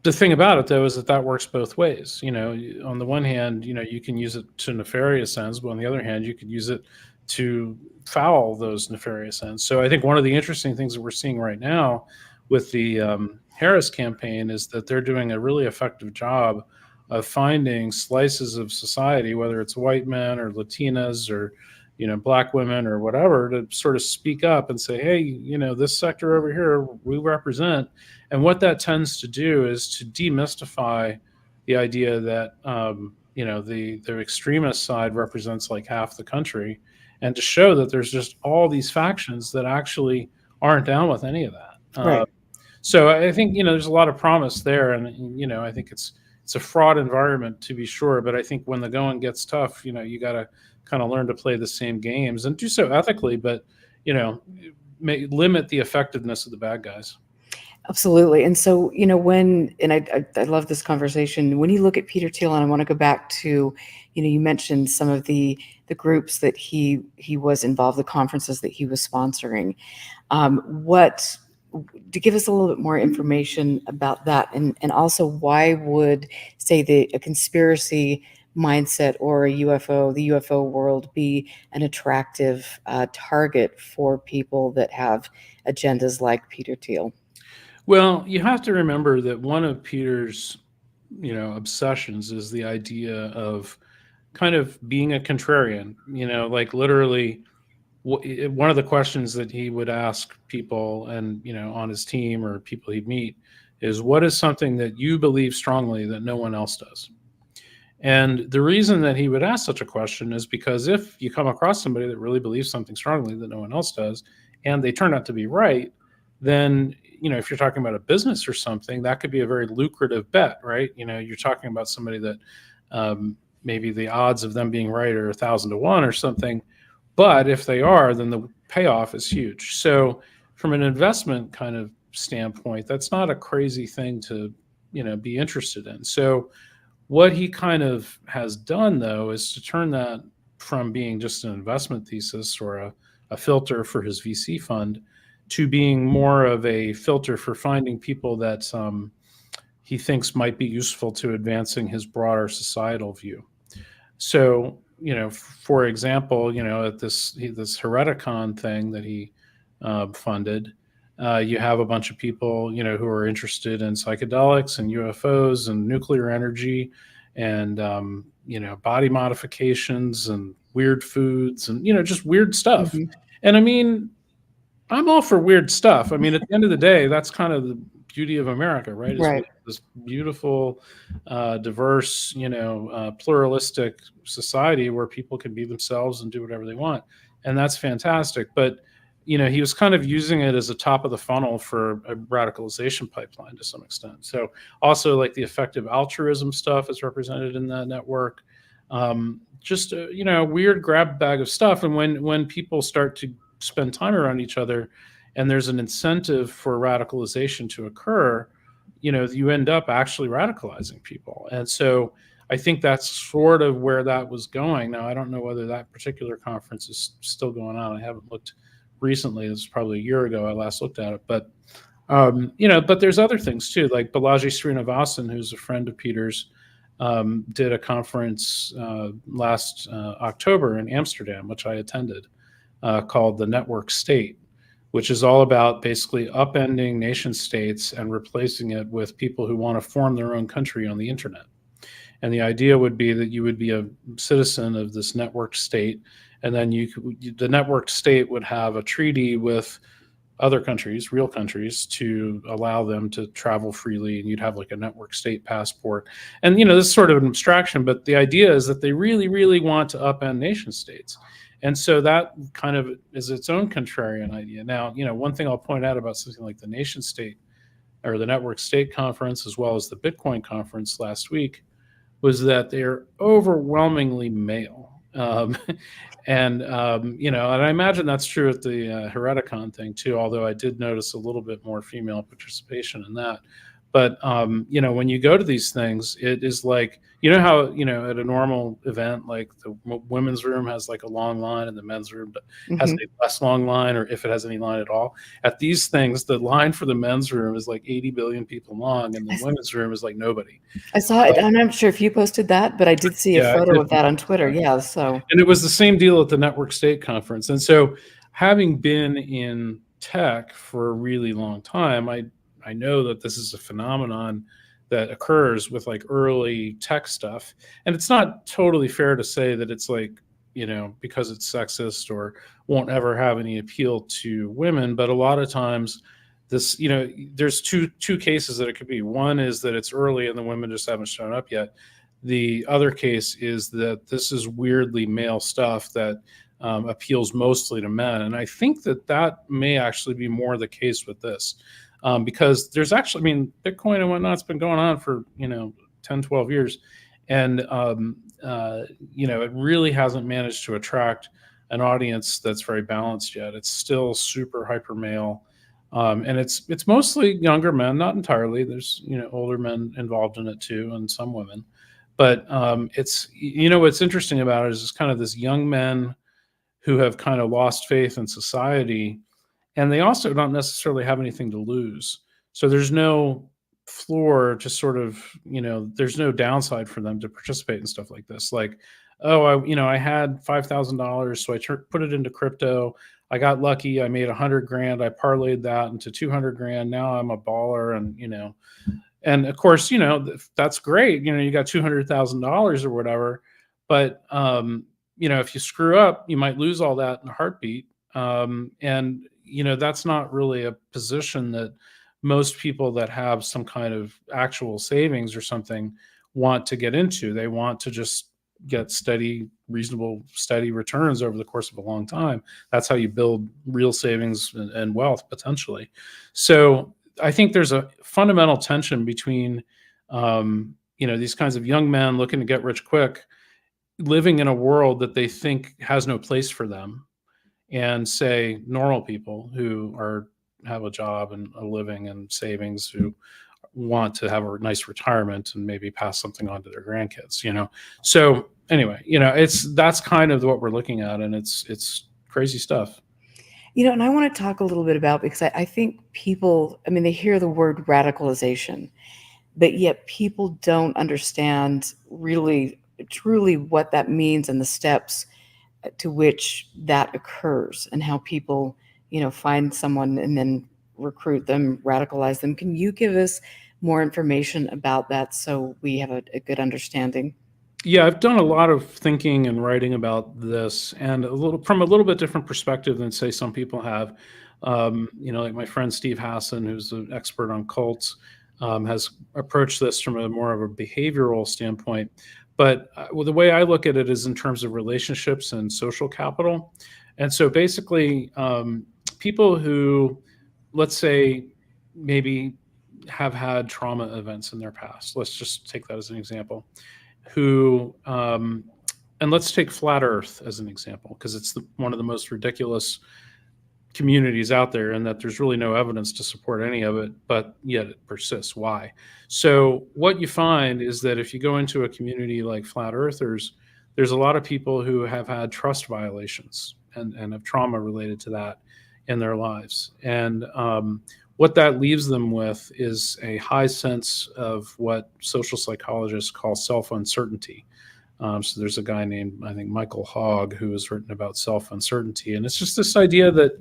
the thing about it, though, is that works both ways. On the one hand, you can use it to nefarious ends, but on the other hand, you could use it to foul those nefarious ends. So I think one of the interesting things that we're seeing right now with the Harris campaign is that they're doing a really effective job of finding slices of society, whether it's white men or Latinas or, black women or whatever, to sort of speak up and say, hey, this sector over here we represent. And what that tends to do is to demystify the idea that, the extremist side represents like half the country, and to show that there's just all these factions that actually aren't down with any of that. Right. So I think, there's a lot of promise there. And, I think it's a fraud environment, to be sure. But I think when the going gets tough, you got to kind of learn to play the same games and do so ethically, but, limit the effectiveness of the bad guys. Absolutely. And so, I love this conversation. When you look at Peter Thiel, and I want to go back to, you mentioned some of the groups that he was involved, the conferences that he was sponsoring. To give us a little bit more information about that, and also why would, say, a conspiracy mindset or the UFO world be an attractive target for people that have agendas like Peter Thiel? Well, you have to remember that one of Peter's, obsessions is the idea of kind of being a contrarian, like literally one of the questions that he would ask people and, on his team or people he'd meet is, what is something that you believe strongly that no one else does? And the reason that he would ask such a question is because if you come across somebody that really believes something strongly that no one else does, and they turn out to be right, then, if you're talking about a business or something, that could be a very lucrative bet, right? You're talking about somebody that maybe the odds of them being right are 1,000 to 1 or something. But if they are, then the payoff is huge. So from an investment kind of standpoint, that's not a crazy thing to, be interested in. So what he kind of has done, though, is to turn that from being just an investment thesis or a filter for his VC fund to being more of a filter for finding people that he thinks might be useful to advancing his broader societal view. So, for example, at this Hereticon thing that he funded, you have a bunch of people, who are interested in psychedelics and UFOs and nuclear energy and, body modifications and weird foods and, just weird stuff. Mhm. And I mean, I'm all for weird stuff. I mean, at the end of the day, that's kind of the beauty of America, right? Is we Right. have this beautiful, diverse, pluralistic society where people can be themselves and do whatever they want, and that's fantastic. But he was kind of using it as a top of the funnel for a radicalization pipeline to some extent. So also like the effective altruism stuff is represented in that network. Just a weird grab bag of stuff, and when people start to spend time around each other and there's an incentive for radicalization to occur, you end up actually radicalizing people. And so I think that's sort of where that was going. Now, I don't know whether that particular conference is still going on. I haven't looked recently. It was probably a year ago I last looked at it. But, but there's other things too, like Balaji Srinivasan, who's a friend of Peter's, did a conference last October in Amsterdam, which I attended, called the Network State, which is all about basically upending nation states and replacing it with people who want to form their own country on the internet. And the idea would be that you would be a citizen of this networked state, and then the networked state would have a treaty with other countries, real countries, to allow them to travel freely, and you'd have like a network state passport. And this is sort of an abstraction, but the idea is that they really, really want to upend nation states. And so that kind of is its own contrarian idea. Now, one thing I'll point out about something like the nation state or the network state conference, as well as the Bitcoin conference last week, was that they're overwhelmingly male. And I imagine that's true at the Hereticon thing too, although I did notice a little bit more female participation in that. But when you go to these things, it is like, how at a normal event, like the women's room has like a long line and the men's room has a less long line, or if it has any line at all. At these things, the line for the men's room is like 80 billion people long, and the women's room is like nobody. I saw it. I'm not sure if you posted that, but I did see a Yeah, photo of that on Twitter. Yeah, so. And it was the same deal at the Network State Conference. And so, having been in tech for a really long time, I know that this is a phenomenon that occurs with like early tech stuff. And it's not totally fair to say that it's like, because it's sexist or won't ever have any appeal to women. But a lot of times this, there's two cases that it could be. One is that it's early and the women just haven't shown up yet. The other case is that this is weirdly male stuff that appeals mostly to men. And I think that may actually be more the case with this. Because there's actually, Bitcoin and whatnot's been going on for, 10, 12 years. And, it really hasn't managed to attract an audience that's very balanced yet. It's still super hyper male. And it's mostly younger men, not entirely. There's, older men involved in it too, and some women. But it's, what's interesting about it is it's kind of this young men who have kind of lost faith in society, and they also don't necessarily have anything to lose. So there's no floor to sort of, there's no downside for them to participate in stuff like this. Like, oh, I had $5,000, so I put it into crypto. I got lucky. I made 100 grand. I parlayed that into 200 grand. Now I'm a baller, and of course, that's great. You got $200,000 or whatever. But if you screw up, you might lose all that in a heartbeat. And that's not really a position that most people that have some kind of actual savings or something want to get into. They want to just get reasonable, steady returns over the course of a long time. That's how you build real savings and wealth potentially. So I think there's a fundamental tension between, these kinds of young men looking to get rich quick, living in a world that they think has no place for them, and say normal people who have a job and a living and savings, who want to have a nice retirement and maybe pass something on to their grandkids. So anyway, that's kind of what we're looking at, and it's crazy stuff. And I want to talk a little bit about, because I think people, they hear the word radicalization, but yet people don't understand really, truly what that means and the steps to which that occurs, and how people, find someone and then recruit them, radicalize them. Can you give us more information about that so we have a good understanding? Yeah, I've done a lot of thinking and writing about this, and from a little bit different perspective than, say, some people have. Like my friend Steve Hassan, who's an expert on cults, has approached this from a more of a behavioral standpoint. But the way I look at it is in terms of relationships and social capital. And so basically, people who, let's say, maybe have had trauma events in their past, let's just take that as an example, and let's take Flat Earth as an example, because it's one of the most ridiculous communities out there, and that there's really no evidence to support any of it, but yet it persists. Why? So what you find is that if you go into a community like Flat Earthers, there's a lot of people who have had trust violations and have trauma related to that in their lives. And what that leaves them with is a high sense of what social psychologists call self-uncertainty. So there's a guy named, I think, Michael Hogg, who has written about self-uncertainty. And it's just this idea that,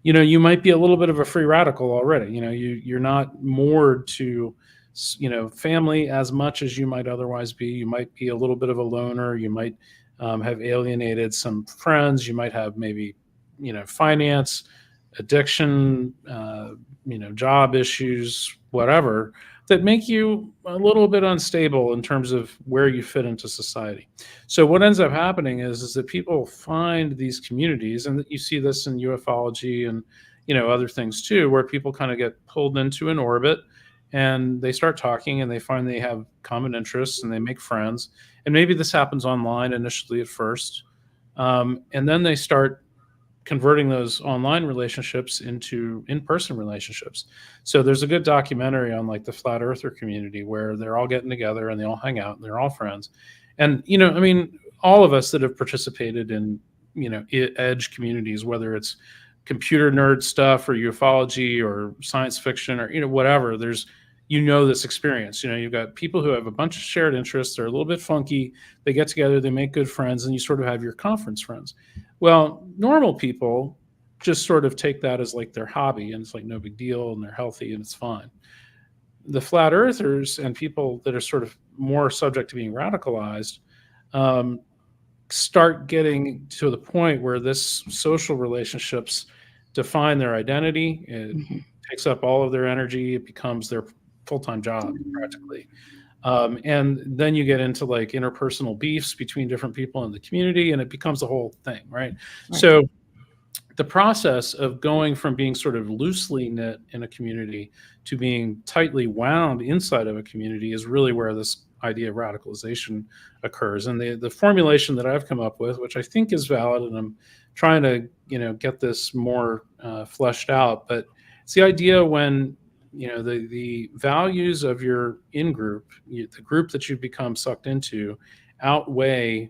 you might be a little bit of a free radical already. You're not moored to, family as much as you might otherwise be. You might be a little bit of a loner. You might have alienated some friends. You might have maybe, finance, addiction, job issues, whatever, that make you a little bit unstable in terms of where you fit into society. So what ends up happening is that people find these communities, and you see this in ufology and other things too, where people kind of get pulled into an orbit, and they start talking, and they find they have common interests, and they make friends. And maybe this happens online initially at first, and then they start converting those online relationships into in-person relationships. So there's a good documentary on like the Flat Earther community, where they're all getting together and they all hang out and they're all friends. And, all of us that have participated in, edge communities, whether it's computer nerd stuff or ufology or science fiction or, whatever, there's, this experience. You've got people who have a bunch of shared interests. They're a little bit funky. They get together, they make good friends, and you sort of have your conference friends. Well, normal people just sort of take that as like their hobby, and it's like no big deal, and they're healthy and it's fine. The Flat Earthers and people that are sort of more subject to being radicalized start getting to the point where this social relationships define their identity. It takes up all of their energy. It becomes their full-time job practically. And then you get into like interpersonal beefs between different people in the community, and it becomes a whole thing, right? So the process of going from being sort of loosely knit in a community to being tightly wound inside of a community is really where this idea of radicalization occurs. And the formulation that I've come up with, which I think is valid, and I'm trying to get this more fleshed out, but it's the idea when the values of your in-group, the group that you've become sucked into, outweigh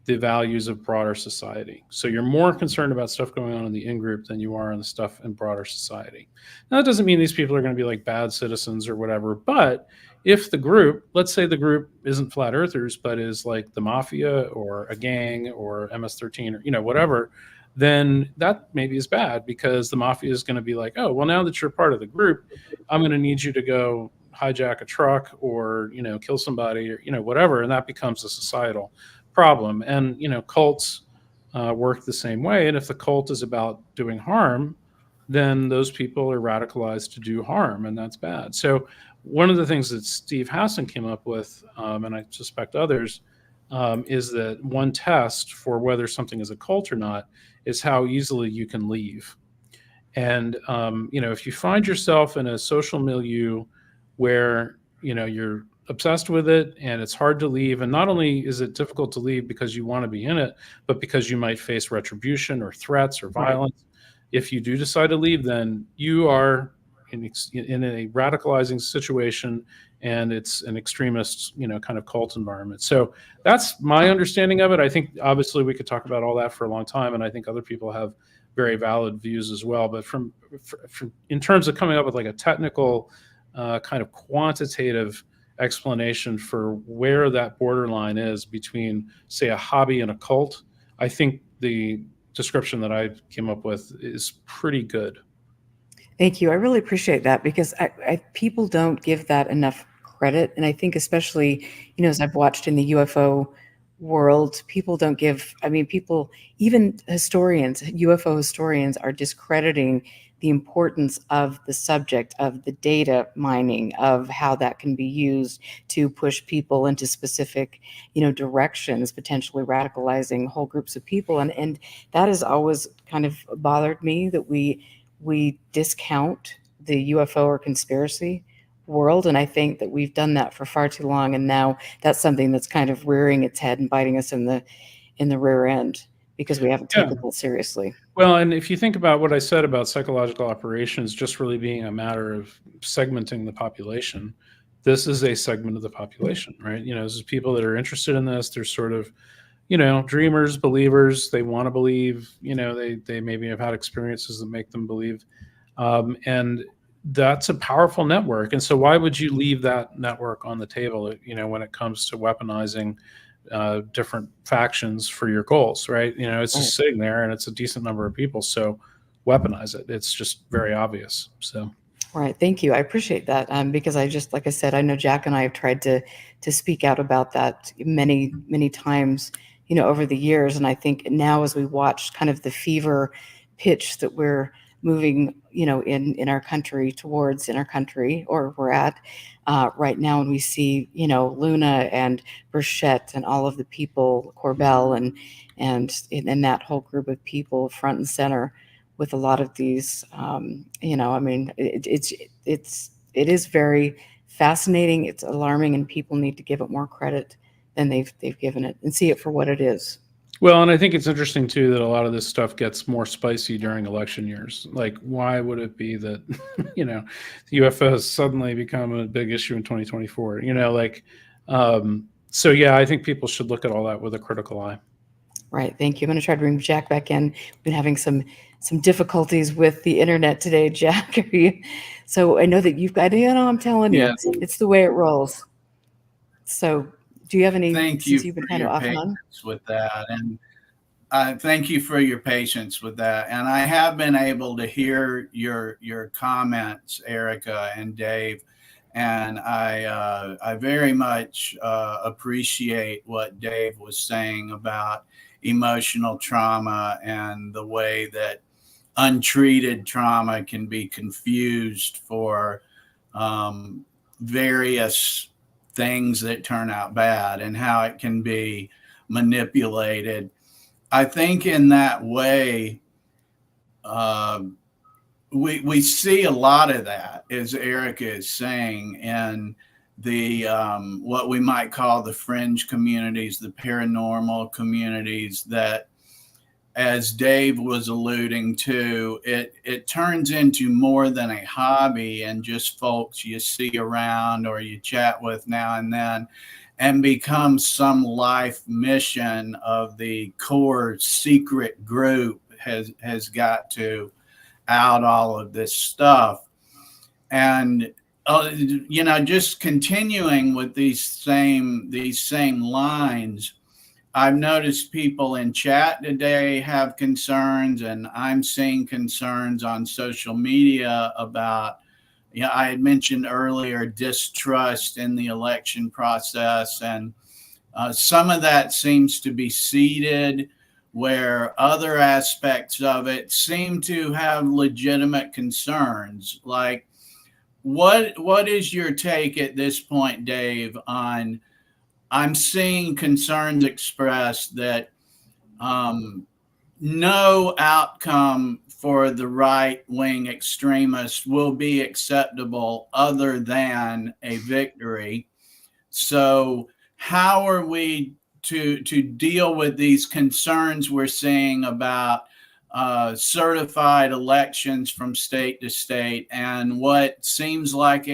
the values of broader society. So you're more concerned about stuff going on in the in-group than you are on the stuff in broader society. Now, that doesn't mean these people are going to be like bad citizens or whatever, but if the group, let's say the group isn't Flat Earthers, but is like the mafia or a gang or MS-13 or whatever, then that maybe is bad, because the mafia is going to be like, oh, well, now that you're part of the group, I'm going to need you to go hijack a truck or, kill somebody or, whatever. And that becomes a societal problem. And, cults work the same way. And if the cult is about doing harm, then those people are radicalized to do harm, and that's bad. So one of the things that Steve Hassan came up with, and I suspect others, is that one test for whether something is a cult or not is how easily you can leave. And if you find yourself in a social milieu where you're obsessed with it and it's hard to leave, and not only is it difficult to leave because you want to be in it, but because you might face retribution or threats or violence. If you do decide to leave, then you are in a radicalizing situation, and it's an extremist, kind of cult environment. So that's my understanding of it. I think obviously we could talk about all that for a long time, and I think other people have very valid views as well. But from in terms of coming up with like a technical kind of quantitative explanation for where that borderline is between, say, a hobby and a cult, I think the description that I came up with is pretty good. Thank you. I really appreciate that, because people don't give that enough credit. And I think especially, as I've watched in the UFO world, people don't give, people, even historians, UFO historians, are discrediting the importance of the subject, of the data mining, of how that can be used to push people into specific, directions, potentially radicalizing whole groups of people. And that has always kind of bothered me, that we discount the UFO or conspiracy world. And I think that we've done that for far too long. And now that's something that's kind of rearing its head and biting us in the rear end, because we haven't taken it seriously. Well, and if you think about what I said about psychological operations just really being a matter of segmenting the population, this is a segment of the population, right? This is people that are interested in this. They're sort of, dreamers, believers. They want to believe, they maybe have had experiences that make them believe. And that's a powerful network. And so why would you leave that network on the table, when it comes to weaponizing different factions for your goals, right? It's just sitting there, and it's a decent number of people. So weaponize it. It's just very obvious. So. Right. Thank you. I appreciate that. Because like I said, I know Jack and I have tried to speak out about that many, many times, over the years. And I think now, as we watch kind of the fever pitch that we're moving, in our country towards, or we're at right now, and we see, Luna and Burchett and all of the people, Corbell and that whole group of people front and center with a lot of these, it is very fascinating. It's alarming, and people need to give it more credit than they've given it, and see it for what it is. Well, and I think it's interesting too that a lot of this stuff gets more spicy during election years. Like, why would it be that, UFOs suddenly become a big issue in 2024? So yeah, I think people should look at all that with a critical eye. Right. Thank you. I'm going to try to bring Jack back in. We've been having some difficulties with the internet today, Jack. So I know that you've got, I'm telling you, it's the way it rolls. So do you have any? Thank you for your patience with that, and thank you for your patience with that. And I have been able to hear your comments, Erica and Dave, and I very much appreciate what Dave was saying about emotional trauma and the way that untreated trauma can be confused for various things that turn out bad, and how it can be manipulated. I think in that way, we see a lot of that, as Erica is saying, in the what we might call the fringe communities, the paranormal communities, that, as Dave was alluding to, it turns into more than a hobby and just folks you see around or you chat with now and then, and becomes some life mission of the core secret group has got to out all of this stuff. And just continuing with these same lines, I've noticed people in chat today have concerns, and I'm seeing concerns on social media about, I had mentioned earlier, distrust in the election process. And some of that seems to be seeded, where other aspects of it seem to have legitimate concerns. Like, what is your take at this point, Dave, on I'm seeing concerns expressed that no outcome for the right-wing extremists will be acceptable other than a victory. So how are we to deal with these concerns we're seeing about certified elections from state to state and what seems like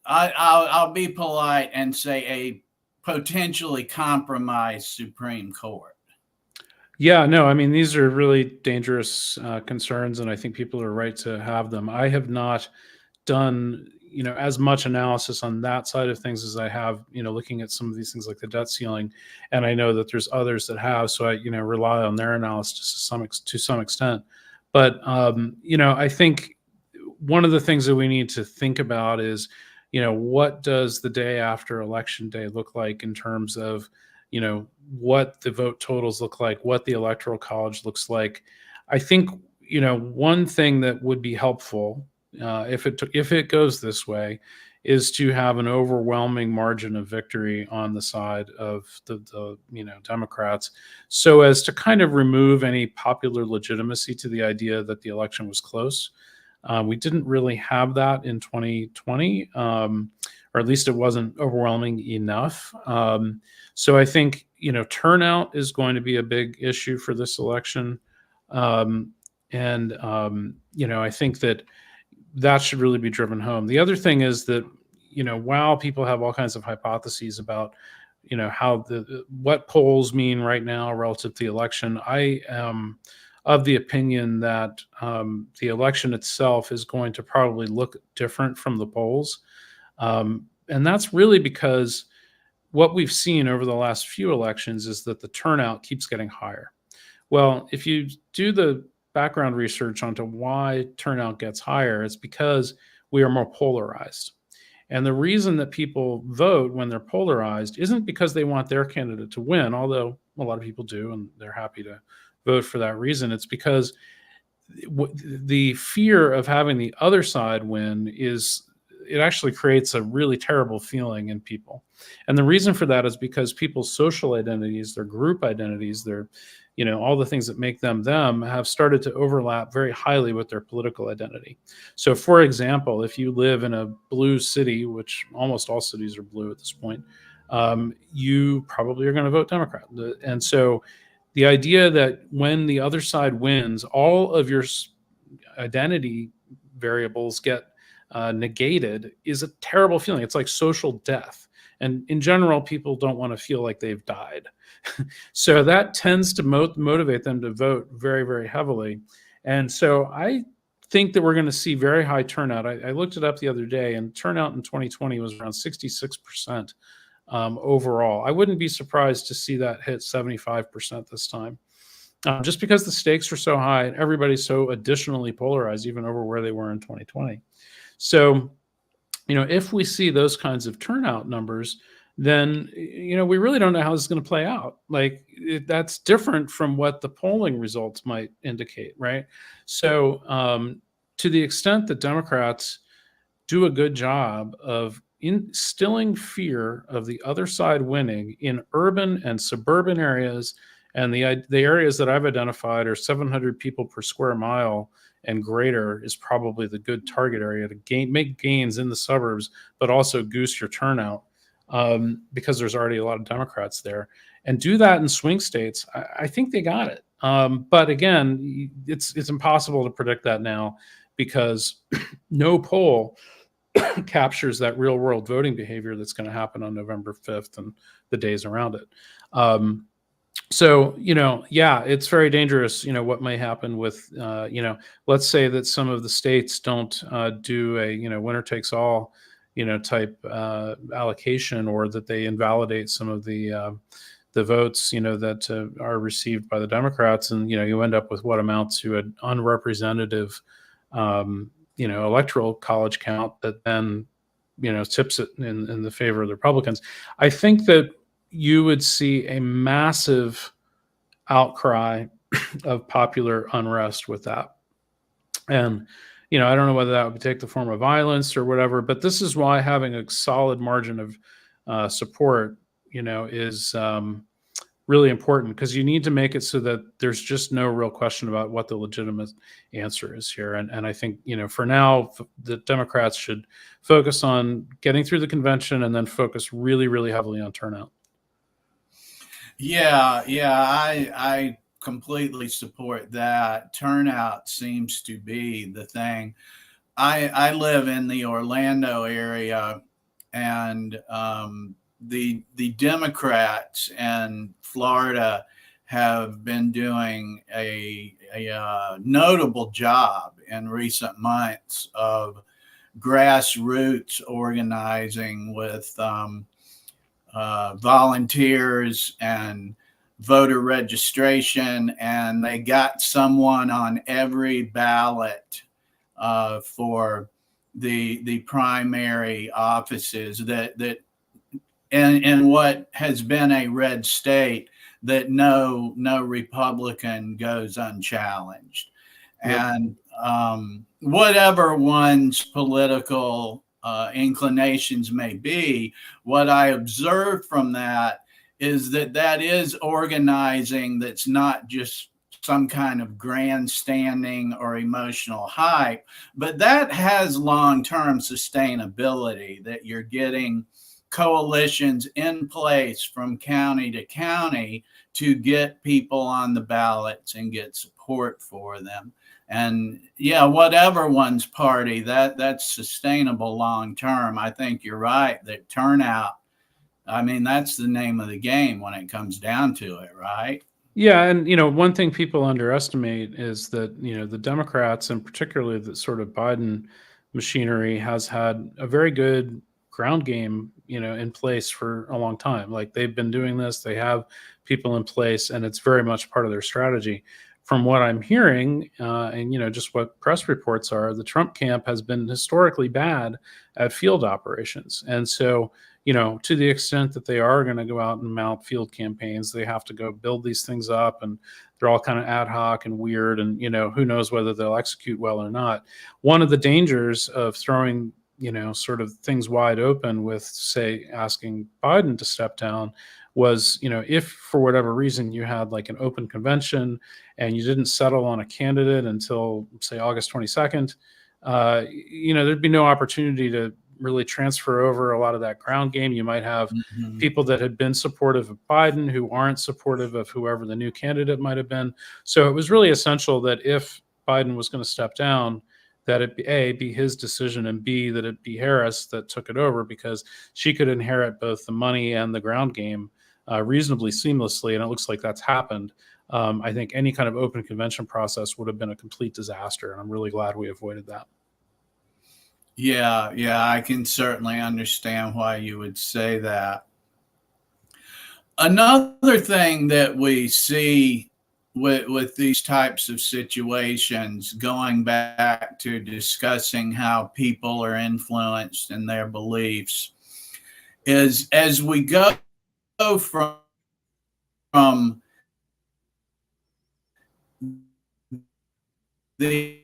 I'll be polite and say a potentially compromised Supreme Court? Yeah, no, I mean, these are really dangerous concerns, and I think people are right to have them. I have not done, as much analysis on that side of things as I have, looking at some of these things like the debt ceiling, and I know that there's others that have, so I, rely on their analysis to some extent. But I think one of the things that we need to think about is, what does the day after election day look like in terms of, what the vote totals look like, what the electoral college looks like. I think, one thing that would be helpful, if it goes this way, is to have an overwhelming margin of victory on the side of the Democrats, so as to kind of remove any popular legitimacy to the idea that the election was close. We didn't really have that in 2020, or at least it wasn't overwhelming enough. So I think, turnout is going to be a big issue for this election. I think that should really be driven home. The other thing is that, while people have all kinds of hypotheses about, what polls mean right now relative to the election, I am of the opinion that the election itself is going to probably look different from the polls. And that's really because what we've seen over the last few elections is that the turnout keeps getting higher. Well, if you do the background research onto why turnout gets higher, it's because we are more polarized. And the reason that people vote when they're polarized isn't because they want their candidate to win, although a lot of people do, and they're happy to vote for that reason. It's because the fear of having the other side win it actually creates a really terrible feeling in people. And the reason for that is because people's social identities, their group identities, their, all the things that make them have started to overlap very highly with their political identity. So for example, if you live in a blue city, which almost all cities are blue at this point, you probably are going to vote Democrat. And so the idea that when the other side wins, all of your identity variables get negated is a terrible feeling. It's like social death. And in general, people don't want to feel like they've died. So that tends to motivate them to vote very, very heavily. And so I think that we're going to see very high turnout. I looked it up the other day, and turnout in 2020 was around 66% overall. I wouldn't be surprised to see that hit 75% this time. Just because the stakes are so high and everybody's so additionally polarized, even over where they were in 2020. So, if we see those kinds of turnout numbers, then, we really don't know how this is going to play out. Like, that's different from what the polling results might indicate, right? So, to the extent that Democrats do a good job of instilling fear of the other side winning in urban and suburban areas, and the areas that I've identified are 700 people per square mile and greater is probably the good target area to make gains in the suburbs, but also goose your turnout because there's already a lot of Democrats there. And do that in swing states, I think they got it. But again, it's impossible to predict that now because no poll captures that real world voting behavior that's going to happen on November 5th and the days around it. So, it's very dangerous, what may happen with, let's say that some of the states don't do a, winner takes all, type allocation, or that they invalidate some of the votes, that are received by the Democrats. And, you end up with what amounts to an unrepresentative, electoral college count that then, tips it in the favor of the Republicans. I think that you would see a massive outcry of popular unrest with that. And, I don't know whether that would take the form of violence or whatever, but this is why having a solid margin of support, is really important, because you need to make it so that there's just no real question about what the legitimate answer is here. And I think, for now, the Democrats should focus on getting through the convention and then focus really, really heavily on turnout. Yeah, I completely support that. Turnout seems to be the thing. I live in the Orlando area, and the Democrats in Florida have been doing a notable job in recent months of grassroots organizing with volunteers and voter registration, and they got someone on every ballot for the primary offices that in what has been a red state, that no Republican goes unchallenged. Yep. And whatever one's political inclinations may be, what I observed from that is that is organizing that's not just some kind of grandstanding or emotional hype, but that has long-term sustainability, that you're getting coalitions in place from county to county to get people on the ballots and get support for them. And yeah, whatever one's party, that's sustainable long term. I think you're right that turnout, I mean, that's the name of the game when it comes down to it, right? Yeah, and one thing people underestimate is that the Democrats, and particularly the sort of Biden machinery, has had a very good ground game, in place for a long time. Like, they've been doing this, they have people in place, and it's very much part of their strategy. From what I'm hearing, and just what press reports are, the Trump camp has been historically bad at field operations, and so to the extent that they are going to go out and mount field campaigns, they have to go build these things up, and they're all kind of ad hoc and weird, and who knows whether they'll execute well or not. One of the dangers of throwing sort of things wide open with, say, asking Biden to step down was, if for whatever reason you had like an open convention and you didn't settle on a candidate until, say, August 22nd, there'd be no opportunity to really transfer over a lot of that ground game. You might have people that had been supportive of Biden who aren't supportive of whoever the new candidate might have been. So it was really essential that if Biden was going to step down, that it be A, be his decision, and B, that it be Harris that took it over, because she could inherit both the money and the ground game reasonably seamlessly. And it looks like that's happened. I think any kind of open convention process would have been a complete disaster. And I'm really glad we avoided that. Yeah, I can certainly understand why you would say that. Another thing that we see with these types of situations, going back to discussing how people are influenced in their beliefs, is as we go from the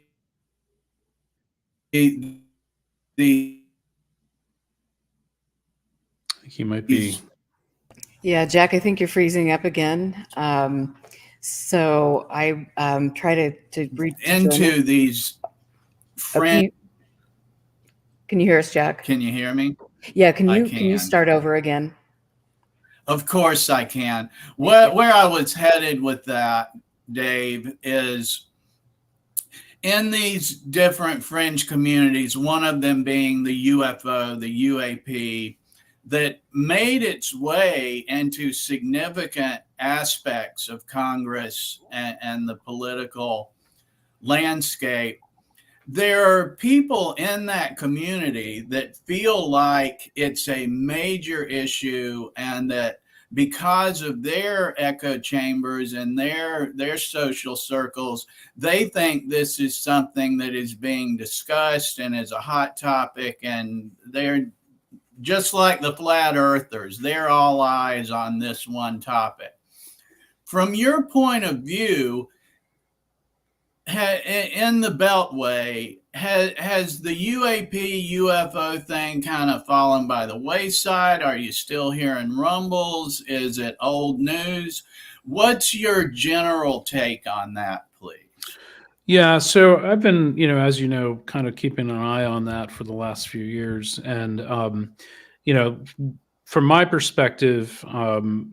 He might be. Yeah, Jack, I think you're freezing up again. So I try to read into these friends. Can you hear us, Jack? Can you hear me? Yeah, can you start over again? Of course I can. Where I was headed with that, Dave, is in these different fringe communities, one of them being the UFO, the UAP, that made its way into significant aspects of Congress and the political landscape. There are people in that community that feel like it's a major issue, and that because of their echo chambers and their social circles, they think this is something that is being discussed and is a hot topic, and they're just like the flat earthers. They're all eyes on this one topic. From your point of view, in the Beltway, has the UAP UFO thing kind of fallen by the wayside? Are you still hearing rumbles? Is it old news? What's your general take on that, please? Yeah, so I've been, as you know, kind of keeping an eye on that for the last few years, and you know, from my perspective,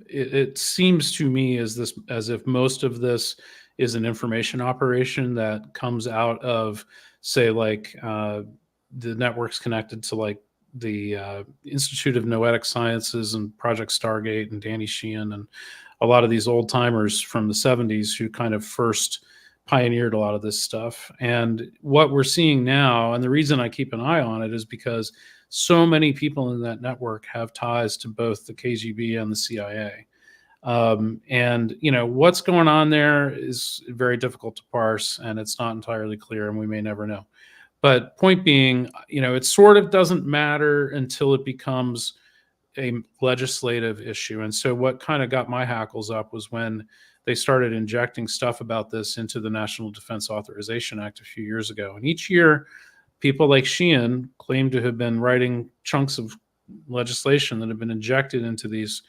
it seems to me as if most of this is an information operation that comes out of, say, like the networks connected to like the Institute of Noetic Sciences and Project Stargate and Danny Sheehan and a lot of these old timers from the 70s who kind of first pioneered a lot of this stuff. And what we're seeing now, and the reason I keep an eye on it, is because so many people in that network have ties to both the KGB and the CIA. And what's going on there is very difficult to parse, and it's not entirely clear, and we may never know. But point being, it sort of doesn't matter until it becomes a legislative issue. And so what kind of got my hackles up was when they started injecting stuff about this into the National Defense Authorization Act a few years ago. And each year, people like Sheehan claim to have been writing chunks of legislation that have been injected into these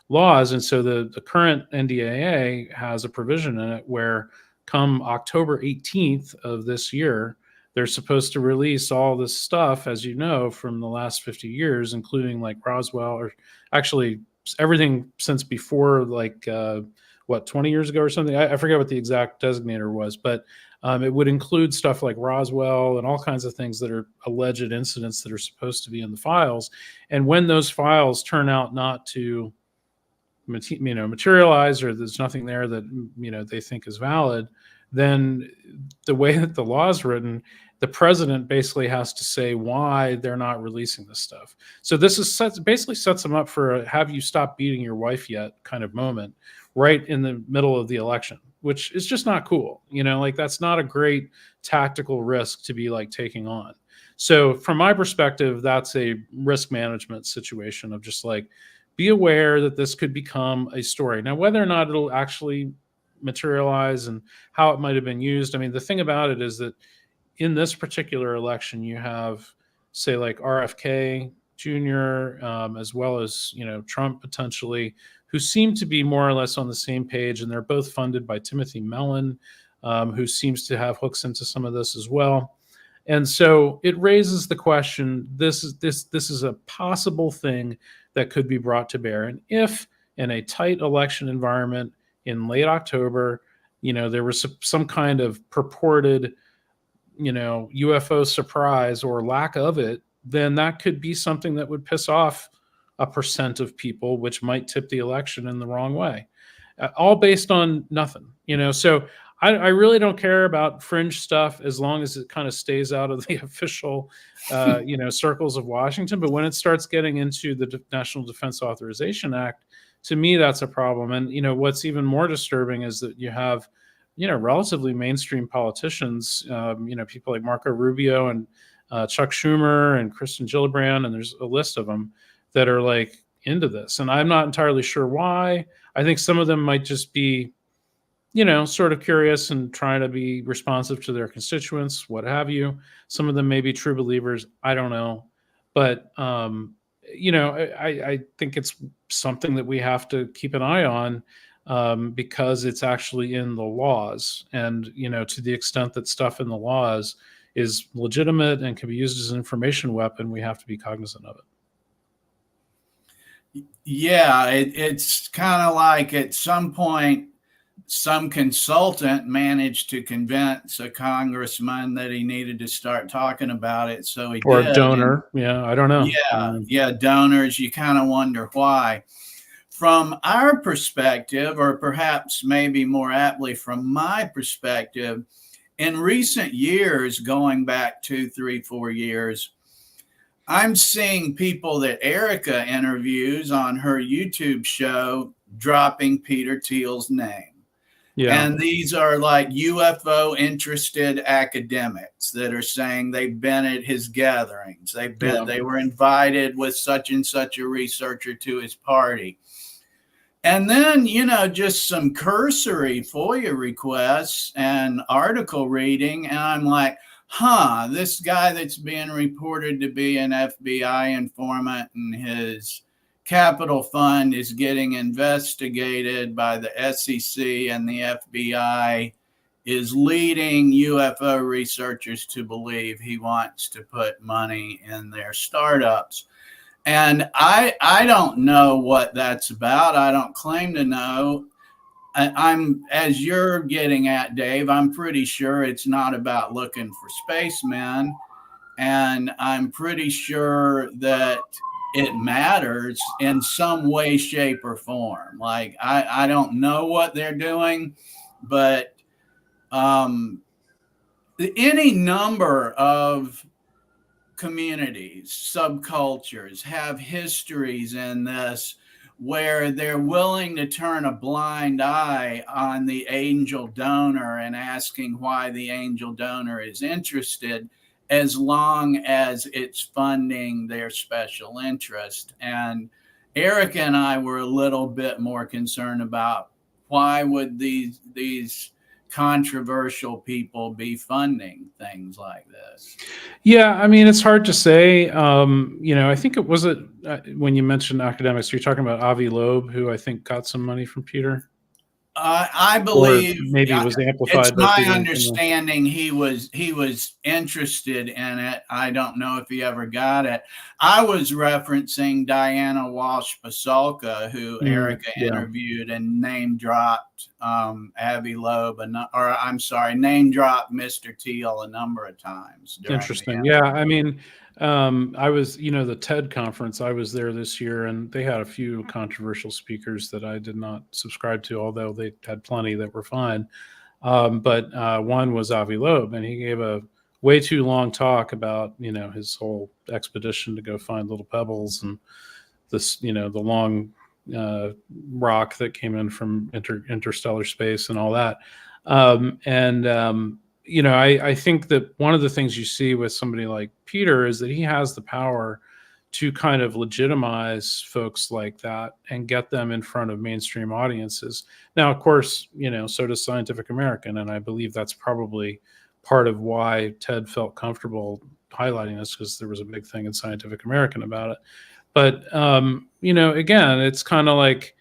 laws. And so the current NDAA has a provision in it where come October 18th of this year, they're supposed to release all this stuff, as you know, from the last 50 years, including like Roswell, or actually everything since before, like, 20 years ago or something? I forget what the exact designator was, but it would include stuff like Roswell and all kinds of things that are alleged incidents that are supposed to be in the files. And when those files turn out not to materialize, or there's nothing there that they think is valid, then the way that the law is written, the president basically has to say why they're not releasing this stuff. So this basically sets them up for a "have you stopped beating your wife yet" kind of moment right in the middle of the election, which is just not cool. Like, that's not a great tactical risk to be like taking on. So from my perspective, that's a risk management situation of just like, be aware that this could become a story. Now, whether or not it'll actually materialize and how it might have been used, I mean, the thing about it is that in this particular election, you have, say, like RFK Jr., as well as, Trump potentially, who seem to be more or less on the same page. And they're both funded by Timothy Mellon, who seems to have hooks into some of this as well. And so it raises the question, this is a possible thing that could be brought to bear. And if in a tight election environment in late October, there was some kind of purported, UFO surprise or lack of it, then that could be something that would piss off a percent of people, which might tip the election in the wrong way. All based on nothing, So I really don't care about fringe stuff as long as it kind of stays out of the official, circles of Washington. But when it starts getting into the National Defense Authorization Act, to me, that's a problem. And, what's even more disturbing is that you have, relatively mainstream politicians, people like Marco Rubio and Chuck Schumer and Kristen Gillibrand, and there's a list of them that are like into this. And I'm not entirely sure why. I think some of them might just be, sort of curious and trying to be responsive to their constituents, what have you. Some of them may be true believers. I don't know. But, I think it's something that we have to keep an eye on, because it's actually in the laws. And, to the extent that stuff in the laws is legitimate and can be used as an information weapon, we have to be cognizant of it. Yeah, it's kind of like at some point, some consultant managed to convince a congressman that he needed to start talking about it. So he or did. A donor. Yeah, I don't know. Yeah, donors. You kind of wonder why. From our perspective, or perhaps maybe more aptly from my perspective, in recent years, going back 2, 3, 4 years, I'm seeing people that Erica interviews on her YouTube show dropping Peter Thiel's name. Yeah. And these are like UFO interested academics that are saying they've been at his gatherings. They were invited with such and such a researcher to his party. And then, just some cursory FOIA requests and article reading. And I'm like, this guy that's being reported to be an FBI informant and his capital fund is getting investigated by the SEC, and the FBI is leading UFO researchers to believe he wants to put money in their startups. And I don't know what that's about. I don't claim to know. I'm, as you're getting at, Dave, I'm pretty sure it's not about looking for spacemen. And I'm pretty sure that it matters in some way, shape, or form. Like, I don't know what they're doing, but any number of communities, subcultures have histories in this where they're willing to turn a blind eye on the angel donor and asking why the angel donor is interested, as long as it's funding their special interest. And Erica and I were a little bit more concerned about why would these controversial people be funding things like this. Yeah, I mean, it's hard to say. I think it was when you mentioned academics, you're talking about Avi Loeb, who I think got some money from Peter. I believe, or maybe it was amplified. It's my understanding he was interested in it. I don't know if he ever got it. I was referencing Diana Walsh Pasulka, who Erica interviewed and name dropped Avi Loeb, name dropped Mr. Teal a number of times. Interesting. Yeah, I mean, I was, the TED conference, I was there this year, and they had a few controversial speakers that I did not subscribe to, although they had plenty that were fine. But one was Avi Loeb, and he gave a way too long talk about, his whole expedition to go find little pebbles and this, the long rock that came in from interstellar space and all that. I think that one of the things you see with somebody like Peter is that he has the power to kind of legitimize folks like that and get them in front of mainstream audiences. Now, of course, so does Scientific American, and I believe that's probably part of why Ted felt comfortable highlighting this, because there was a big thing in Scientific American about it. But, again, it's kind of like,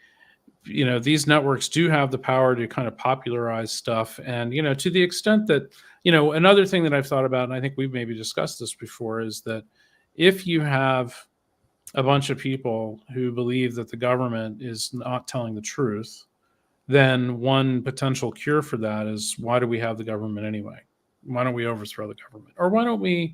these networks do have the power to kind of popularize stuff. And, to the extent that, another thing that I've thought about, and I think we've maybe discussed this before, is that if you have a bunch of people who believe that the government is not telling the truth, then one potential cure for that is, why do we have the government anyway? Why don't we overthrow the government? Or why don't we,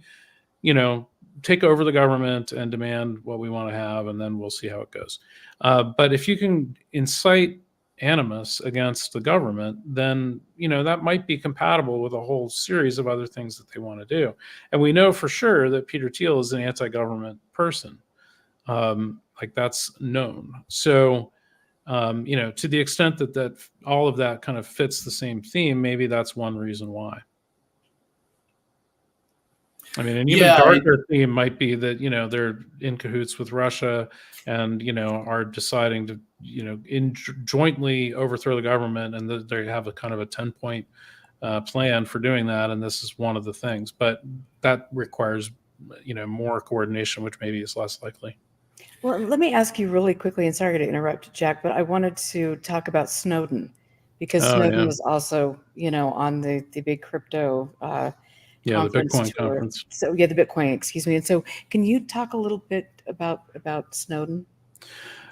take over the government and demand what we want to have, and then we'll see how it goes. But if you can incite animus against the government, then, that might be compatible with a whole series of other things that they want to do. And we know for sure that Peter Thiel is an anti-government person. Like, that's known. So, to the extent that all of that kind of fits the same theme, maybe that's one reason why. I mean, an even darker theme might be that, they're in cahoots with Russia and, are deciding to, jointly overthrow the government, and that they have a kind of a 10-point plan for doing that. And this is one of the things, but that requires, more coordination, which maybe is less likely. Well, let me ask you really quickly, and sorry to interrupt, Jack, but I wanted to talk about Snowden, because Snowden was also, on the big crypto the Bitcoin conference. So the Bitcoin, excuse me. And so can you talk a little bit about Snowden?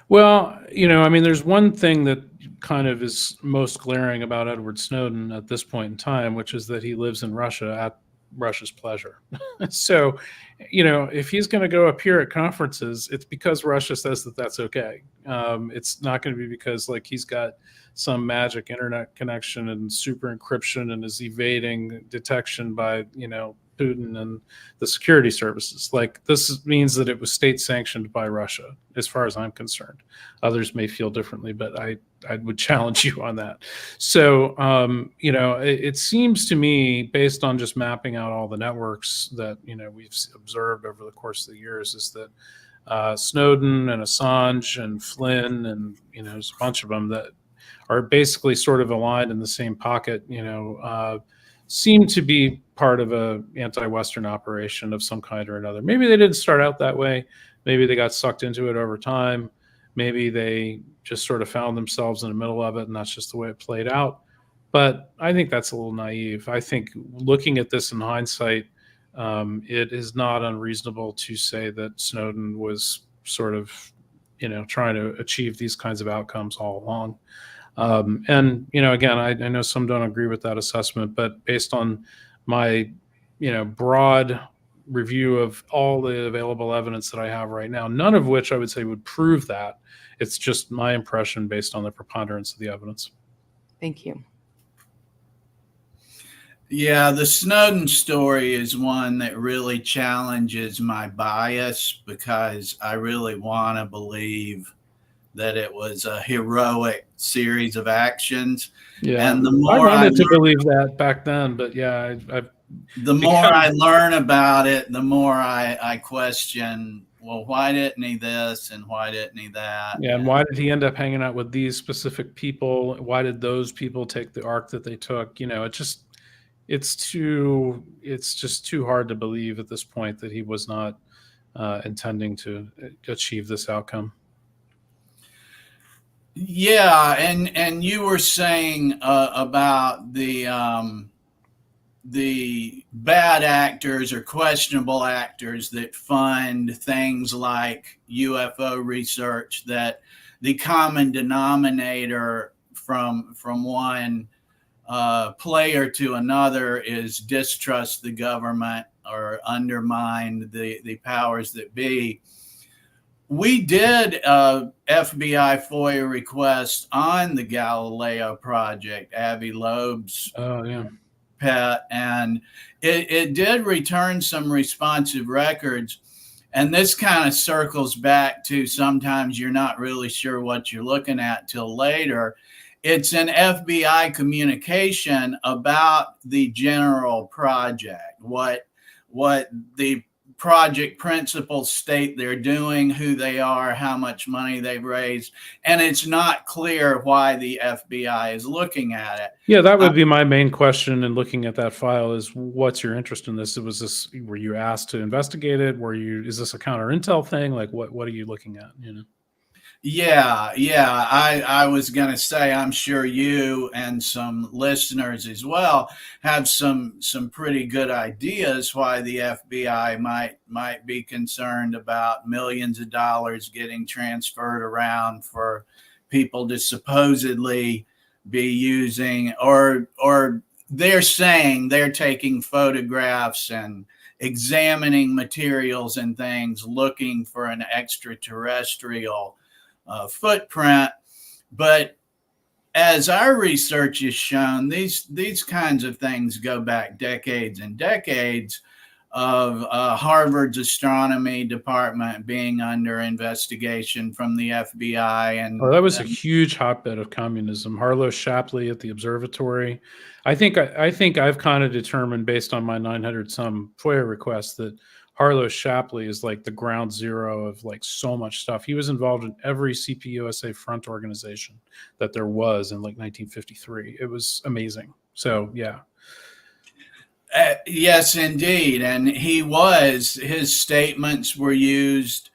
Well, I mean, there's one thing that kind of is most glaring about Edward Snowden at this point in time, which is that he lives in Russia at Russia's pleasure. So, if he's going to go appear at conferences, it's because Russia says that that's okay. It's not going to be because, like, he's got some magic internet connection and super encryption and is evading detection by, Putin and the security services. Like, this means that it was state sanctioned by Russia, as far as I'm concerned. Others may feel differently, but I would challenge you on that. So, it seems to me, based on just mapping out all the networks that, we've observed over the course of the years, is that Snowden and Assange and Flynn, and there's a bunch of them that are basically sort of aligned in the same pocket. Seem to be part of a anti-Western operation of some kind or another. Maybe they didn't start out that way. Maybe they got sucked into it over time. Maybe they just sort of found themselves in the middle of it, and that's just the way it played out. But I think that's a little naive. I think looking at this in hindsight, it is not unreasonable to say that Snowden was sort of, trying to achieve these kinds of outcomes all along. And again, I know some don't agree with that assessment, but based on my broad review of all the available evidence that I have right now, none of which I would say would prove that. It's just my impression based on the preponderance of the evidence. Thank you. Yeah, the Snowden story is one that really challenges my bias, because I really want to believe that it was a heroic series of actions. Yeah, And the I more wanted to believe that back then, but yeah, the more I learn about it, the more I question, well, why didn't he this and why didn't he that? Yeah, and why did he end up hanging out with these specific people? Why did those people take the arc that they took? It's just too hard to believe at this point that he was not intending to achieve this outcome. Yeah, and you were saying about the bad actors or questionable actors that fund things like UFO research, that the common denominator from one player to another is distrust the government or undermine the powers that be. We did a FBI FOIA request on the Galileo project, Avi Loeb's pet, and it did return some responsive records. And this kind of circles back to sometimes you're not really sure what you're looking at till later. It's an FBI communication about the general project, what the project principals state they're doing, who they are, how much money they've raised, and it's not clear why the FBI is looking at it. Yeah, that would be my main question in looking at that file is, what's your interest in this? Were you asked to investigate it? Is this a counter intel thing? Like what are you looking at? Yeah. I was going to say, I'm sure you and some listeners as well have some pretty good ideas why the FBI might be concerned about millions of dollars getting transferred around for people to supposedly be using, or they're saying they're taking photographs and examining materials and things, looking for an extraterrestrial footprint. But as our research has shown, these kinds of things go back decades and decades of Harvard's astronomy department being under investigation from the FBI. And that was a huge hotbed of communism. Harlow Shapley at the observatory. I think I've kind of determined, based on my 900 some FOIA requests, that Harlow Shapley is like the ground zero of like so much stuff. He was involved in every CPUSA front organization that there was in like 1953. It was amazing. So yeah. Yes, indeed. And his statements were used,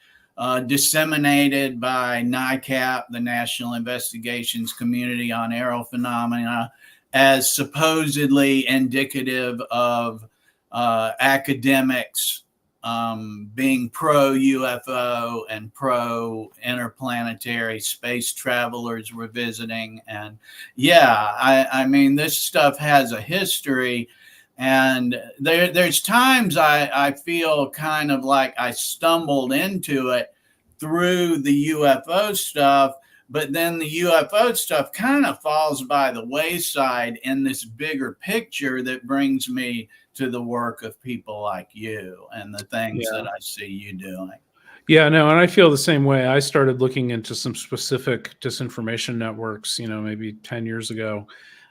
disseminated by NICAP, the National Investigations Community on Aerial Phenomena, as supposedly indicative of academics being pro-UFO and pro-interplanetary space travelers were visiting. And yeah, I mean, this stuff has a history. And there's times I feel kind of like I stumbled into it through the UFO stuff, but then the UFO stuff kind of falls by the wayside in this bigger picture that brings me to the work of people like you and the things that I see you doing. Yeah, no, and I feel the same way. I started looking into some specific disinformation networks, maybe 10 years ago.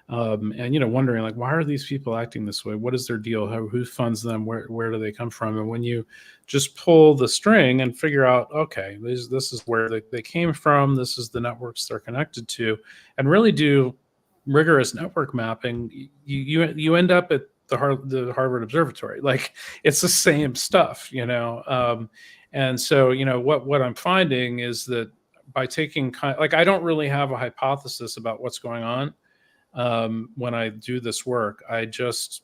and wondering like, why are these people acting this way? What is their deal? Who funds them? Where do they come from? And when you just pull the string and figure out, okay, this is where they came from. This is the networks they're connected to, and really do rigorous network mapping, you end up at the Harvard Observatory. Like, it's the same stuff, and so what I'm finding is that by taking like, I don't really have a hypothesis about what's going on. When I do this work, I just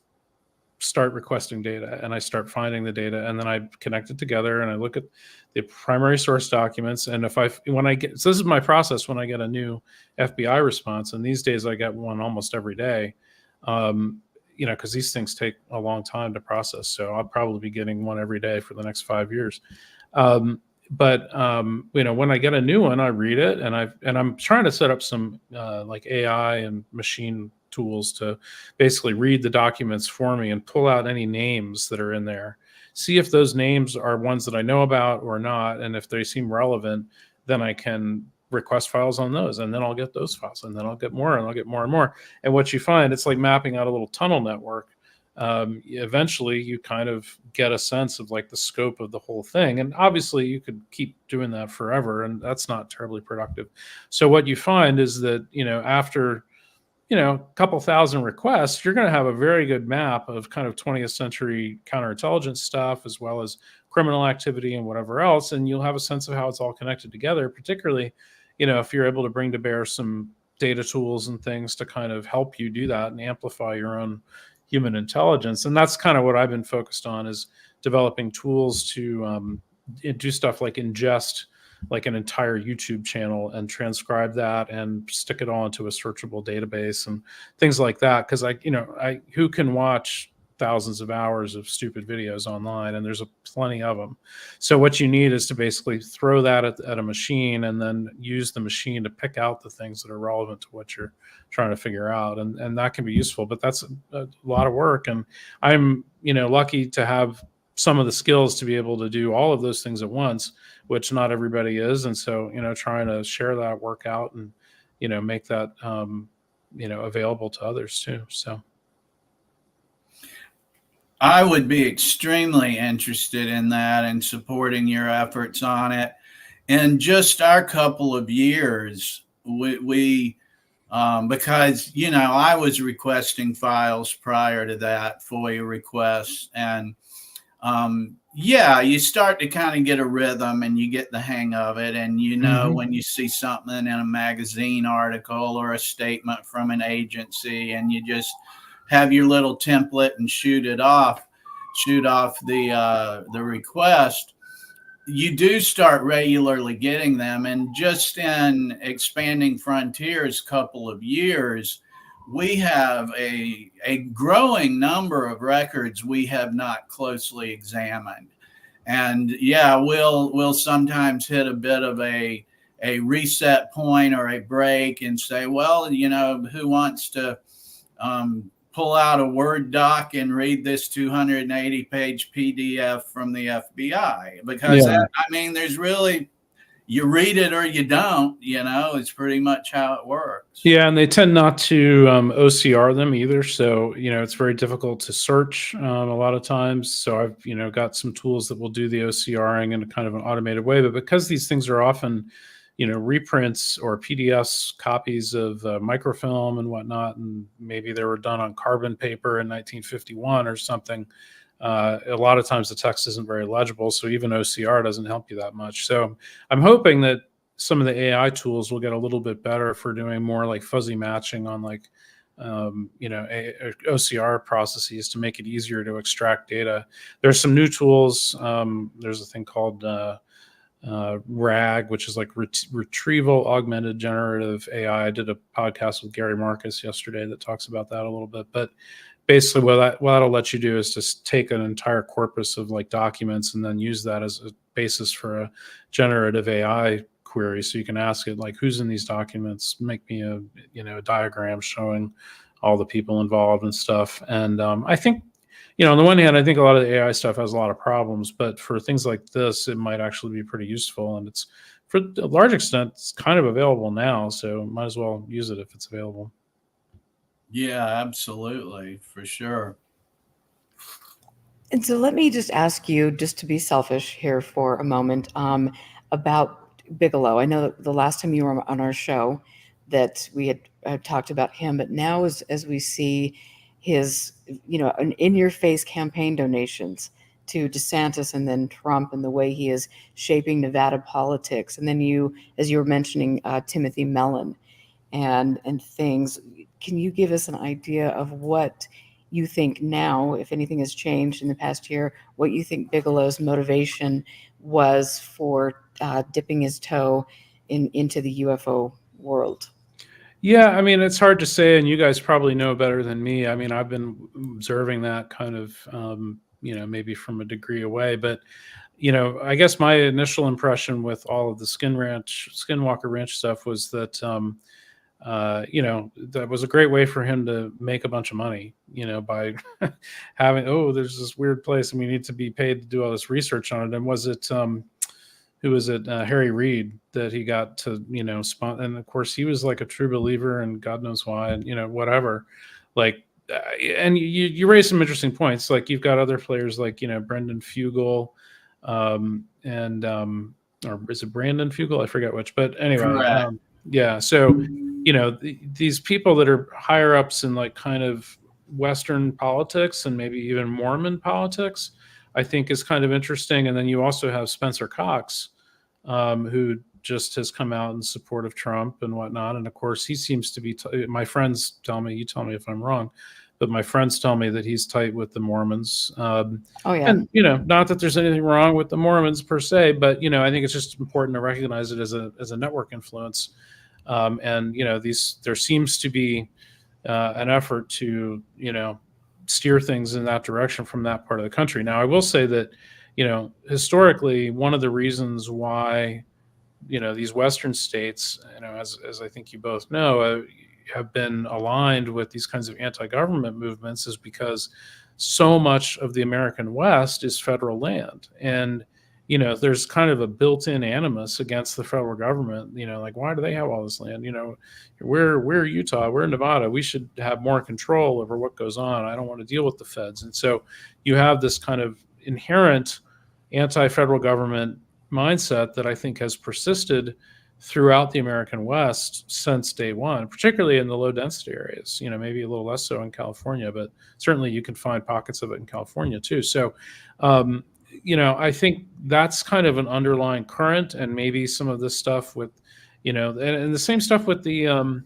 start requesting data and I start finding the data, and then I connect it together and I look at the primary source documents. And so this is my process when I get a new FBI response. And these days I get one almost every day, because these things take a long time to process. So I'll probably be getting one every day for the next 5 years. But when I get a new one, I read it, and I'm trying to set up some like AI and machine tools to basically read the documents for me and pull out any names that are in there, see if those names are ones that I know about or not, and if they seem relevant, then I can request files on those, and then I'll get those files, and then I'll get more, and I'll get more and more. And what you find, it's like mapping out a little tunnel network. Eventually you kind of get a sense of like the scope of the whole thing. And obviously you could keep doing that forever, and that's not terribly productive. So what you find is that, after, a couple thousand requests, you're going to have a very good map of kind of 20th century counterintelligence stuff, as well as criminal activity and whatever else. And you'll have a sense of how it's all connected together, particularly, if you're able to bring to bear some data tools and things to kind of help you do that and amplify your own human intelligence. And that's kind of what I've been focused on, is developing tools to do stuff like ingest like an entire YouTube channel and transcribe that and stick it all into a searchable database and things like that. Because who can watch thousands of hours of stupid videos online, and there's plenty of them. So what you need is to basically throw that at a machine, and then use the machine to pick out the things that are relevant to what you're trying to figure out. And that can be useful, but that's a lot of work. And I'm, lucky to have some of the skills to be able to do all of those things at once, which not everybody is. And so, trying to share that work out and, make that, available to others too. So I would be extremely interested in that and supporting your efforts on it. In just our couple of years, we because, I was requesting files prior to that, FOIA requests. And you start to kind of get a rhythm and you get the hang of it. And, when you see something in a magazine article or a statement from an agency, and you just have your little template and shoot off the request, you do start regularly getting them. And just in Expanding Frontiers couple of years, we have a growing number of records we have not closely examined. And we'll sometimes hit a bit of a reset point or a break and say, well, who wants to pull out a Word doc and read this 280-page PDF from the FBI? Because there's really, you read it or you don't, it's pretty much how it works. Yeah, and they tend not to OCR them either. So, it's very difficult to search a lot of times. So I've, got some tools that will do the OCRing in a kind of an automated way. But because these things are often, reprints or PDFs, copies of microfilm and whatnot, and maybe they were done on carbon paper in 1951 or something, a lot of times the text isn't very legible. So even OCR doesn't help you that much. So I'm hoping that some of the AI tools will get a little bit better for doing more like fuzzy matching on like, OCR processes to make it easier to extract data. There's some new tools. There's a thing called RAG, which is like retrieval augmented generative AI. I did a podcast with Gary Marcus yesterday that talks about that a little bit. But basically what that'll let you do is just take an entire corpus of like documents and then use that as a basis for a generative AI query. So you can ask it like, who's in these documents? Make me a diagram showing all the people involved and stuff. And I think, on the one hand, I think a lot of the AI stuff has a lot of problems, but for things like this, it might actually be pretty useful. And it's, for a large extent, it's kind of available now. So might as well use it if it's available. Yeah, absolutely, for sure. And so let me just ask you, just to be selfish here for a moment, about Bigelow. I know that the last time you were on our show that we had talked about him, but now as we see his, an in-your-face campaign donations to DeSantis and then Trump and the way he is shaping Nevada politics, and then you, as you were mentioning, Timothy Mellon and things. Can you give us an idea of what you think now, if anything has changed in the past year, what you think Bigelow's motivation was for dipping his toe into the UFO world? Yeah, I mean, it's hard to say, and you guys probably know better than me. I mean, I've been observing that kind of, maybe from a degree away, but I guess my initial impression with all of the Skinwalker Ranch stuff was that, that was a great way for him to make a bunch of money, by having, oh, there's this weird place and we need to be paid to do all this research on it. And was it, who was it, Harry Reid, that he got to, and of course he was like a true believer, and God knows why, and whatever, like, and you raise some interesting points. Like you've got other players like Brendan Fugel, and or is it Brandon Fugel? I forget which, but anyway, Correct. yeah. So these people that are higher ups in like kind of Western politics and maybe even Mormon politics, I think is kind of interesting. And then you also have Spencer Cox, who just has come out in support of Trump and whatnot. And of course, he seems to be, my friends tell me, you tell me if I'm wrong, but my friends tell me that he's tight with the Mormons. Oh, yeah. And, not that there's anything wrong with the Mormons per se, but, I think it's just important to recognize it as a network influence. And, there seems to be an effort to, steer things in that direction from that part of the country. Now, I will say that, historically, one of the reasons why, these Western states, as I think you both know, have been aligned with these kinds of anti-government movements is because so much of the American West is federal land. And, there's kind of a built-in animus against the federal government, like, why do they have all this land? We're Utah, we're Nevada, we should have more control over what goes on. I don't want to deal with the feds. And so you have this kind of inherent anti-federal government mindset that I think has persisted throughout the American West since day one, particularly in the low density areas, maybe a little less so in California, but certainly you can find pockets of it in California too. So, I think that's kind of an underlying current, and maybe some of this stuff with, and the same stuff with the,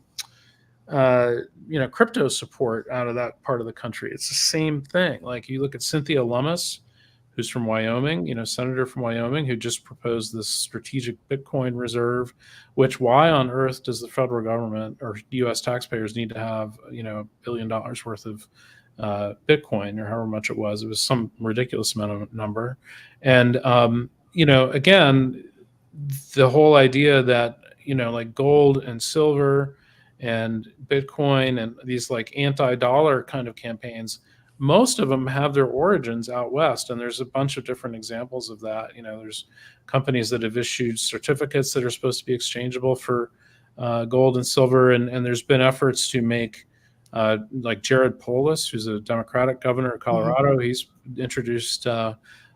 crypto support out of that part of the country. It's the same thing. Like you look at Cynthia Lummis, who's from Wyoming, senator from Wyoming, who just proposed this strategic Bitcoin reserve, which why on earth does the federal government or U.S. taxpayers need to have, $1 billion worth of Bitcoin, or however much it was? It was some ridiculous amount of number. And, again, the whole idea that, like gold and silver and Bitcoin and these like anti-dollar kind of campaigns, most of them have their origins out west, and there's a bunch of different examples of that. There's companies that have issued certificates that are supposed to be exchangeable for gold and silver, and there's been efforts to make like Jared Polis, who's a Democratic governor of Colorado, mm-hmm. He's introduced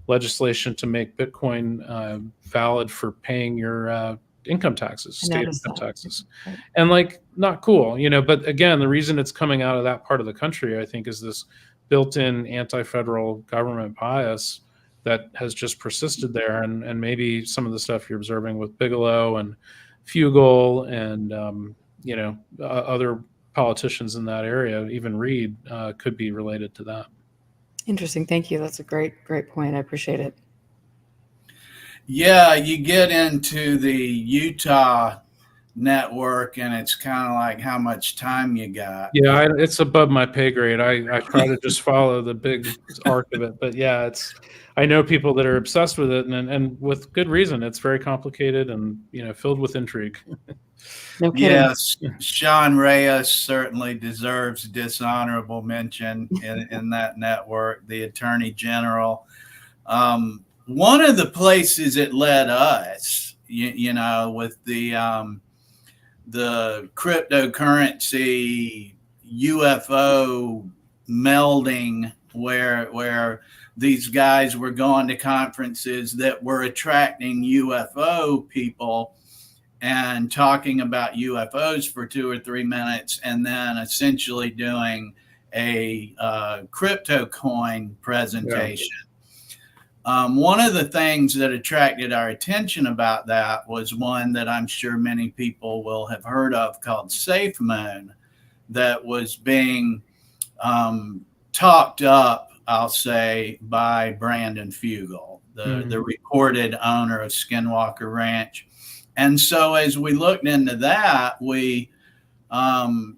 legislation to make Bitcoin valid for paying your income taxes, state income taxes. Right. And like, not cool, but again, the reason it's coming out of that part of the country, I think, is this built-in anti-federal government bias that has just persisted there. And maybe some of the stuff you're observing with Bigelow and Fugel and, other politicians in that area, even Reid, could be related to that. Interesting. Thank you. That's a great point. I appreciate it. Yeah, you get into the Utah network and it's kind of like how much time you got. Yeah, it's above my pay grade. I try to just follow the big arc of it, but yeah, I know people that are obsessed with it, and with good reason. It's very complicated and filled with intrigue. No kidding. Yes, Sean Reyes certainly deserves dishonorable mention in that network. The Attorney General. One of the places it led us, with the cryptocurrency, UFO melding where these guys were going to conferences that were attracting UFO people and talking about UFOs for 2 or 3 minutes, and then essentially doing a crypto coin presentation. One of the things that attracted our attention about that was one that I'm sure many people will have heard of called SafeMoon, that was being talked up, I'll say, by Brandon Fugel, the recorded owner of Skinwalker Ranch. And so as we looked into that, we found,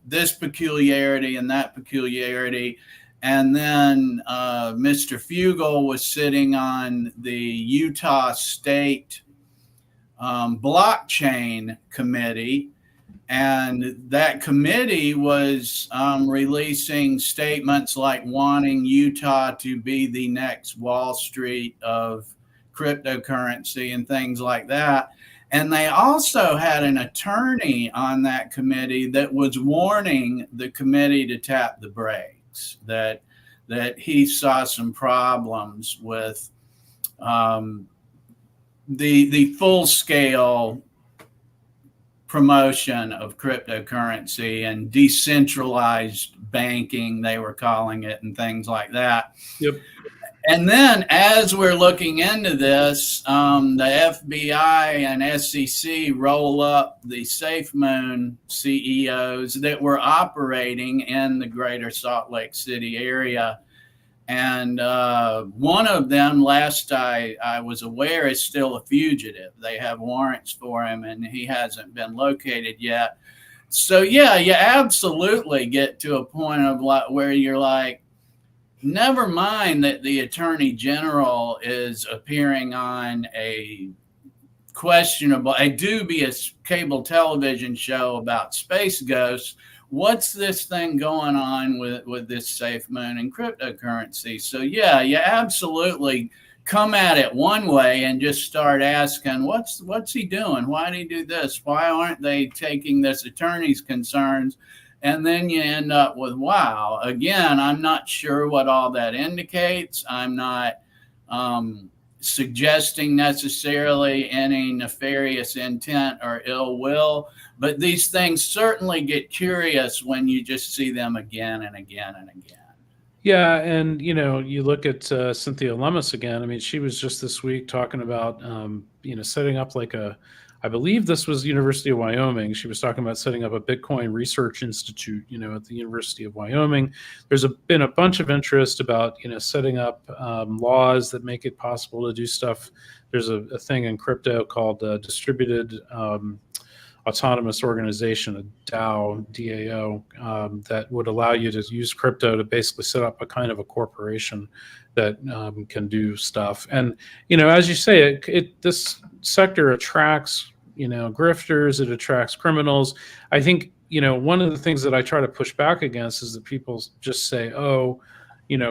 this peculiarity and that peculiarity. And then Mr. Fugel was sitting on the Utah State blockchain committee. And that committee was releasing statements like wanting Utah to be the next Wall Street of cryptocurrency and things like that. And they also had an attorney on that committee that was warning the committee to tap the brakes, that he saw some problems with the full scale promotion of cryptocurrency and decentralized banking, they were calling it, and things like that. Yep. And then as we're looking into this, the FBI and SEC roll up the SafeMoon CEOs that were operating in the greater Salt Lake City area. And one of them, last I was aware, is still a fugitive. They have warrants for him, and he hasn't been located yet. So, yeah, you absolutely get to a point of where you're like, never mind that the Attorney General is appearing on a dubious cable television show about space ghosts. What's this thing going on with this SafeMoon and cryptocurrency? So yeah, you absolutely come at it one way and just start asking, what's he doing? Why did he do this? Why aren't they taking this attorney's concerns? And then you end up with, wow, again, I'm not sure what all that indicates. I'm not suggesting necessarily any nefarious intent or ill will, but these things certainly get curious when you just see them again and again and again. Yeah, and you look at Cynthia Lummis again. I mean, she was just this week talking about setting up I believe this was University of Wyoming. She was talking about setting up a Bitcoin research institute, at the University of Wyoming. There's been a bunch of interest about, setting up laws that make it possible to do stuff. There's a thing in crypto called distributed autonomous organization, a DAO, DAO, that would allow you to use crypto to basically set up a kind of a corporation that can do stuff. And, as you say, this sector attracts, grifters, it attracts criminals. I think, one of the things that I try to push back against is that people just say, oh,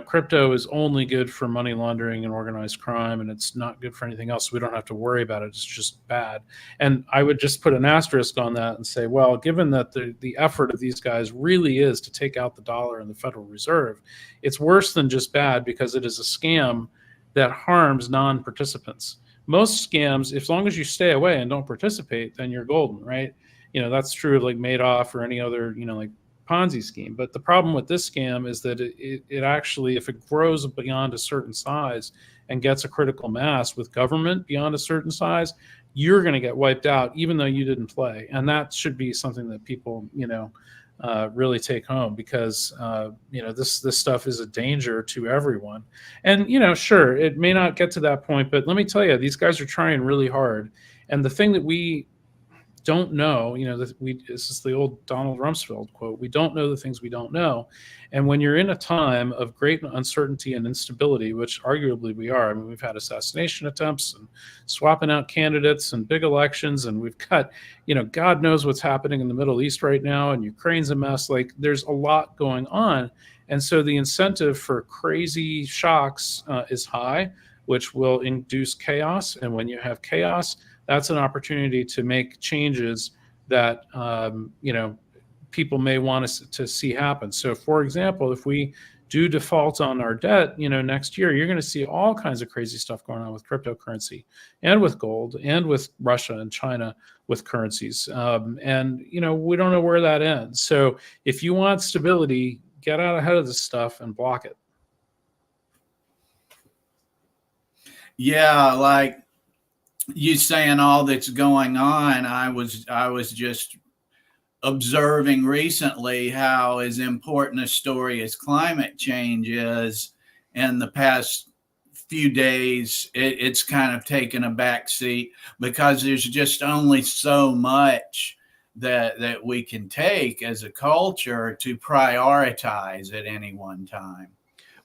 crypto is only good for money laundering and organized crime, and it's not good for anything else. We don't have to worry about it. It's just bad. And I would just put an asterisk on that and say, well, given that the effort of these guys really is to take out the dollar and the Federal Reserve, it's worse than just bad because it is a scam that harms non-participants. Most scams, as long as you stay away and don't participate, then you're golden, right? That's true of like Madoff or any other, like Ponzi scheme. But the problem with this scam is that it actually, if it grows beyond a certain size and gets a critical mass with government beyond a certain size, you're going to get wiped out, even though you didn't play. And that should be something that people, really take home, because, this stuff is a danger to everyone. And, sure, it may not get to that point, but let me tell you, these guys are trying really hard. And the thing that we don't know, this is the old Donald Rumsfeld quote, we don't know the things we don't know. And when you're in a time of great uncertainty and instability, which arguably we are, I mean, we've had assassination attempts and swapping out candidates and big elections, and we've got, God knows what's happening in the Middle East right now, and Ukraine's a mess. Like, there's a lot going on. And so the incentive for crazy shocks is high, which will induce chaos. And when you have chaos, that's an opportunity to make changes that people may want us to see happen. So, for example, if we do default on our debt, next year, you're going to see all kinds of crazy stuff going on with cryptocurrency and with gold and with Russia and China with currencies. And we don't know where that ends. So if you want stability, get out ahead of this stuff and block it. Yeah, like you saying all that's going on, I was just observing recently how as important a story as climate change is. In the past few days, it's kind of taken a back seat because there's just only so much that we can take as a culture to prioritize at any one time.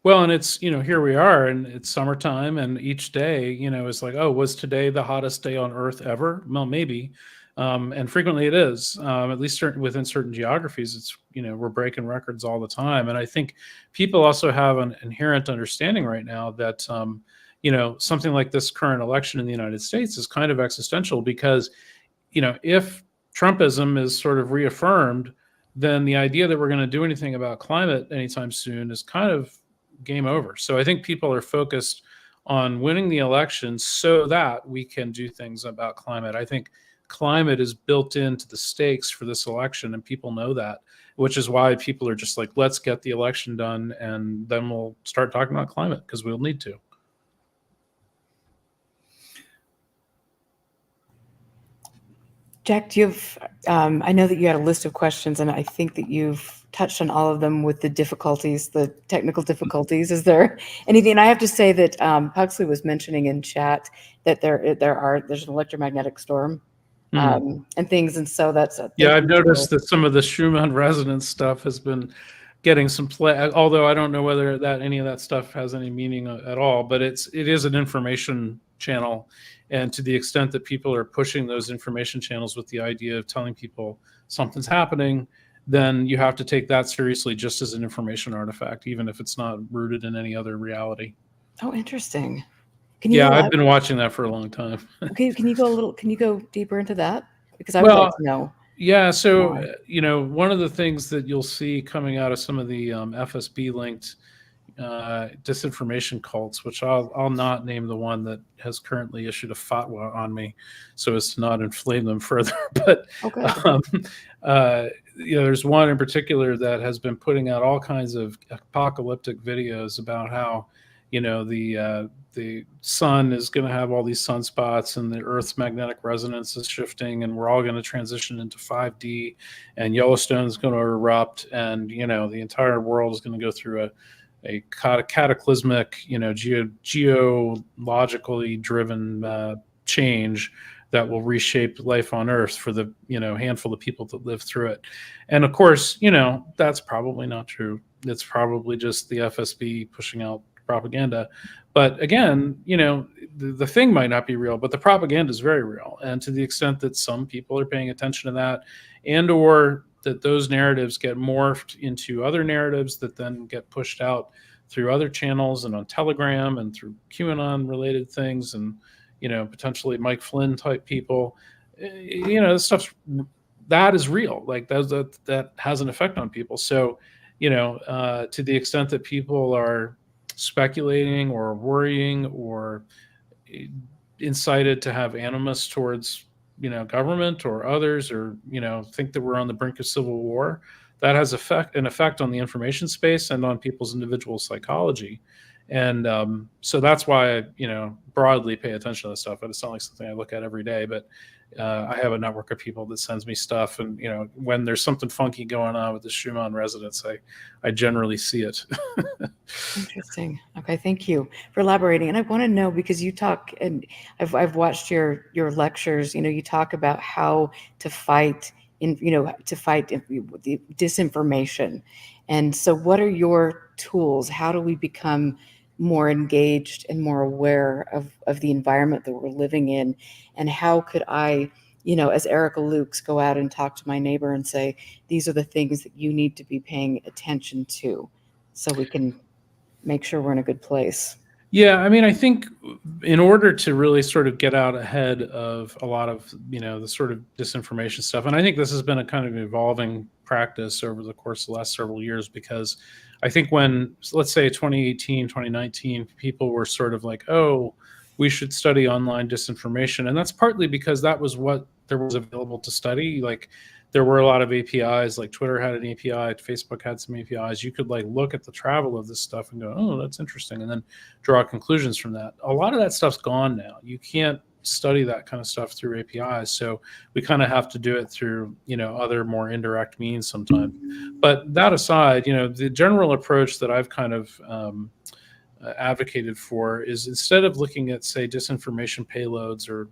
Well, and it's, here we are and it's summertime and each day, is like, oh, was today the hottest day on earth ever? Well, maybe. And frequently it is, at least within certain geographies, it's, we're breaking records all the time. And I think people also have an inherent understanding right now that, something like this current election in the United States is kind of existential because, if Trumpism is sort of reaffirmed, then the idea that we're going to do anything about climate anytime soon is kind of game over. So I think people are focused on winning the election so that we can do things about climate. I think climate is built into the stakes for this election, and people know that, which is why people are just like, let's get the election done, and then we'll start talking about climate because we'll need to. Jack, do you have, I know that you had a list of questions, and I think that you've touched on all of them with the difficulties, the technical difficulties. Is there anything? And I have to say that Huxley was mentioning in chat that there's an electromagnetic storm and things, and so that's yeah. I've noticed that some of the Schumann resonance stuff has been getting some play, although I don't know whether any of that stuff has any meaning at all. But it is an information channel, and to the extent that people are pushing those information channels with the idea of telling people something's happening, then you have to take that seriously just as an information artifact, even if it's not rooted in any other reality. Oh, interesting. I've been watching that for a long time. Okay, can you go deeper into that? Because I would like to know. Yeah, so one of the things that you'll see coming out of some of the FSB linked disinformation cults, which I'll not name the one that has currently issued a fatwa on me, so as to not inflame them further. But there's one in particular that has been putting out all kinds of apocalyptic videos about how the sun is going to have all these sunspots and the Earth's magnetic resonance is shifting and we're all going to transition into 5D and Yellowstone is going to erupt and the entire world is going to go through a cataclysmic geologically driven change that will reshape life on Earth for the handful of people that live through it. And of course that's probably not true. It's probably just the FSB pushing out propaganda. But again, the thing might not be real, but the propaganda is very real. And to the extent that some people are paying attention to that, and or that those narratives get morphed into other narratives that then get pushed out through other channels and on Telegram and through QAnon related things and potentially Mike Flynn type people, this stuff's that is real. Like that has an effect on people. So to the extent that people are speculating or worrying or incited to have animus towards government or others, or think that we're on the brink of civil war, that has an effect on the information space and on people's individual psychology. And so that's why I broadly pay attention to this stuff. And it's not like something I look at every day, but I have a network of people that sends me stuff, and when there's something funky going on with the Schumann resonance, I generally see it. Interesting. Okay, thank you for elaborating. And I want to know, because you talk, and I've watched your lectures. You talk about how to fight the disinformation. And so, what are your tools? How do we become more engaged and more aware of the environment that we're living in? And how could I, as Erica Lukes, go out and talk to my neighbor and say, these are the things that you need to be paying attention to so we can make sure we're in a good place? Yeah, I mean, I think in order to really sort of get out ahead of a lot of, the sort of disinformation stuff, and I think this has been a kind of evolving practice over the course of the last several years, because I think when, let's say 2018, 2019, people were sort of like, oh, we should study online disinformation. And that's partly because that was what there was available to study. Like, there were a lot of APIs, like Twitter had an API, Facebook had some APIs. You could like look at the travel of this stuff and go, oh, that's interesting. And then draw conclusions from that. A lot of that stuff's gone now. You can't study that kind of stuff through APIs. So we kind of have to do it through, other more indirect means sometimes. But that aside, the general approach that I've kind of advocated for is, instead of looking at, say, disinformation payloads, or,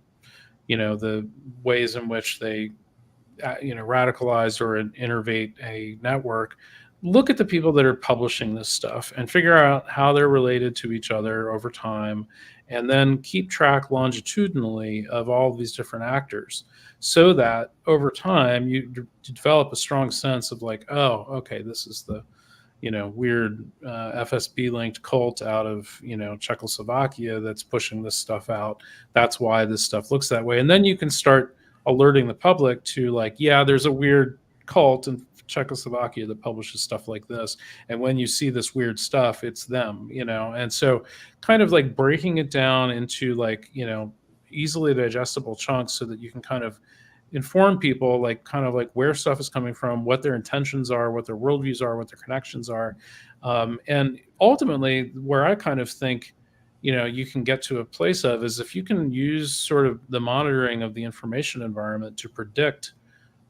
the ways in which they radicalize or innervate a network, look at the people that are publishing this stuff and figure out how they're related to each other over time, and then keep track longitudinally of all of these different actors, so that over time you develop a strong sense of like, oh, okay, this is the weird FSB linked cult out of Czechoslovakia that's pushing this stuff out. That's why this stuff looks that way. And then you can start alerting the public to, like, yeah, there's a weird cult in Czechoslovakia that publishes stuff like this, and when you see this weird stuff, it's them. And so kind of like breaking it down into, like, easily digestible chunks, so that you can kind of inform people, like, kind of like where stuff is coming from, what their intentions are, what their worldviews are, what their connections are. And ultimately, where I kind of think, you can get to a place of, is if you can use sort of the monitoring of the information environment to predict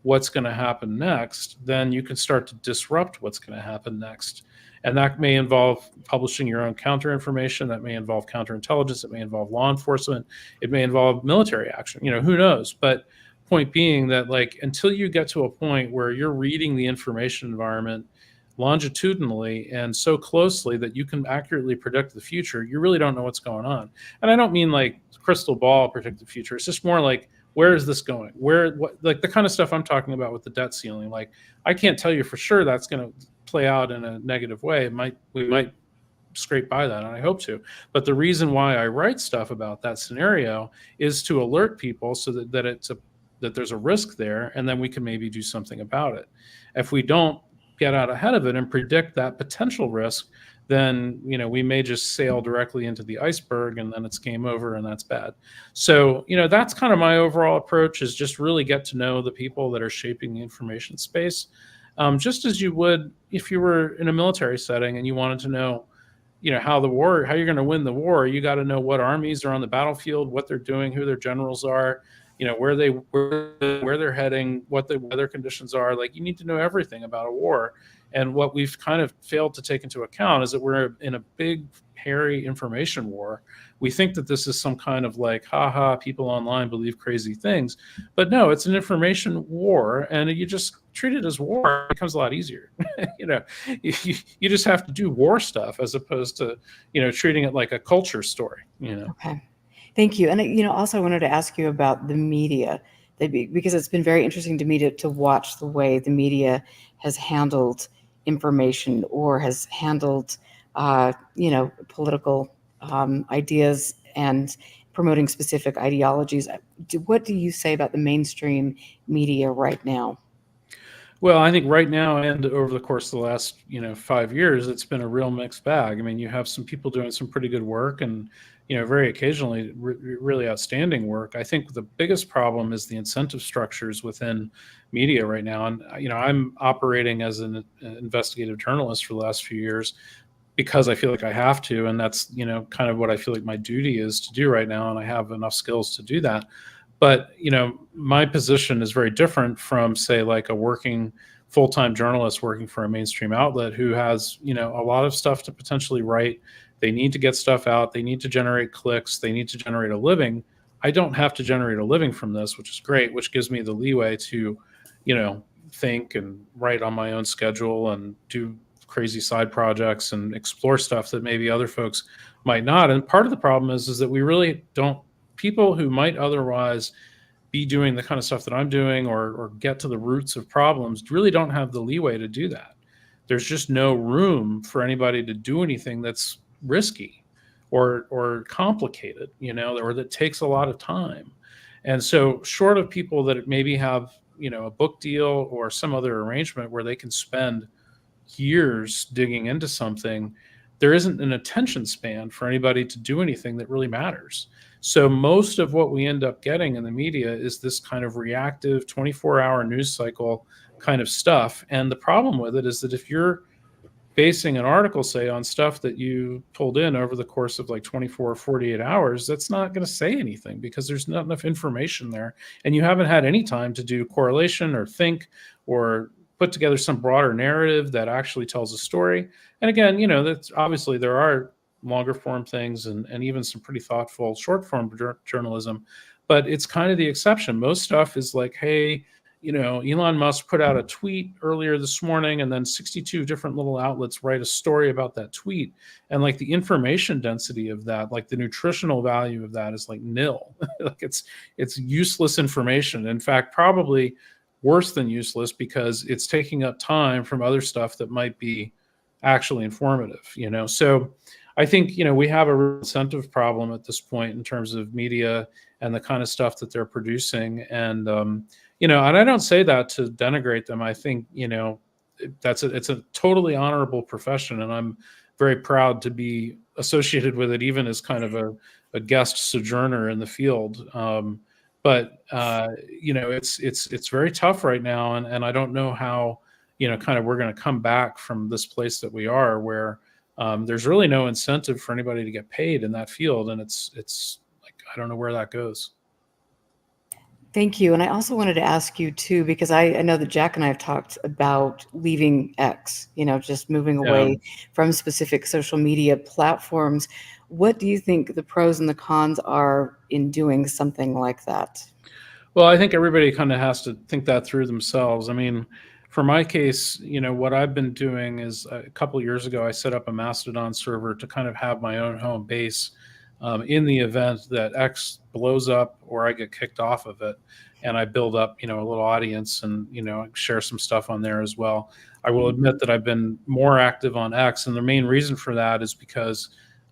what's going to happen next, then you can start to disrupt what's going to happen next. And that may involve publishing your own counter information. That may involve counterintelligence. It may involve law enforcement. It may involve military action. Who knows? But point being that, like, until you get to a point where you're reading the information environment longitudinally and so closely that you can accurately predict the future, you really don't know what's going on. And I don't mean like crystal ball predict the future. It's just more like, where is this going? What, like the kind of stuff I'm talking about with the debt ceiling. Like, I can't tell you for sure that's going to play out in a negative way. We might scrape by that, and I hope to. But the reason why I write stuff about that scenario is to alert people, so that there's a risk there, and then we can maybe do something about it. If we don't get out ahead of it and predict that potential risk, then we may just sail directly into the iceberg, and then it's game over, and that's bad. So that's kind of my overall approach, is just really get to know the people that are shaping the information space, just as you would if you were in a military setting and you wanted to know how you're going to win the war. You got to know what armies are on the battlefield, what they're doing, who their generals are, where they're heading, what the weather conditions are. Like, you need to know everything about a war. And what we've kind of failed to take into account is that we're in a big, hairy information war. We think that this is some kind of like, haha, people online believe crazy things. But no, it's an information war, and you just treat it as war. It becomes a lot easier. You just have to do war stuff, as opposed to, treating it like a culture story. Okay. Thank you. And, also I wanted to ask you about the media, because it's been very interesting to me to watch the way the media has handled information, or has handled, political ideas and promoting specific ideologies. What do you say about the mainstream media right now? Well, I think right now, and over the course of the last 5 years, it's been a real mixed bag. I mean, you have some people doing some pretty good work, and very occasionally really outstanding work. I think the biggest problem is the incentive structures within media right now. And I'm operating as an investigative journalist for the last few years, because I feel like I have to, and that's kind of what I feel like my duty is to do right now, and I have enough skills to do that. But my position is very different from, say, like a working full-time journalist working for a mainstream outlet who has a lot of stuff to potentially write. They need to get stuff out. They need to generate clicks. They need to generate a living. I don't have to generate a living from this, which is great, which gives me the leeway to think and write on my own schedule and do crazy side projects and explore stuff that maybe other folks might not. And part of the problem is that we really don't, people who might otherwise be doing the kind of stuff that I'm doing, or get to the roots of problems, really don't have the leeway to do that. There's just no room for anybody to do anything that's risky or complicated, or that takes a lot of time. And so short of people that maybe have, a book deal or some other arrangement where they can spend years digging into something, there isn't an attention span for anybody to do anything that really matters. So most of what we end up getting in the media is this kind of reactive 24-hour news cycle kind of stuff. And the problem with it is that if you're basing an article, say, on stuff that you pulled in over the course of like 24 or 48 hours, that's not going to say anything because there's not enough information there. And you haven't had any time to do correlation or think or put together some broader narrative that actually tells a story. And again, that's obviously there are longer form things and even some pretty thoughtful short form journalism, but it's kind of the exception. Most stuff is like, hey, Elon Musk put out a tweet earlier this morning, and then 62 different little outlets write a story about that tweet. And like the information density of that, like the nutritional value of that is like nil. Like it's useless information. In fact, probably worse than useless because it's taking up time from other stuff that might be actually informative, So I think, we have a real incentive problem at this point in terms of media and the kind of stuff that they're producing. And, and I don't say that to denigrate them. I think, it's a totally honorable profession, and I'm very proud to be associated with it, even as kind of a guest sojourner in the field. But it's very tough right now, and I don't know how, kind of we're going to come back from this place that we are, where there's really no incentive for anybody to get paid in that field, and it's like I don't know where that goes. Thank you. And I also wanted to ask you too, because I know that Jack and I have talked about leaving X, just moving away from specific social media platforms. What do you think the pros and the cons are in doing something like that? Well, I think everybody kind of has to think that through themselves. I mean, for my case, what I've been doing is a couple of years ago, I set up a Mastodon server to kind of have my own home base in the event that X blows up or I get kicked off of it, and I build up, a little audience and, share some stuff on there as well. I will admit that I've been more active on X, and the main reason for that is because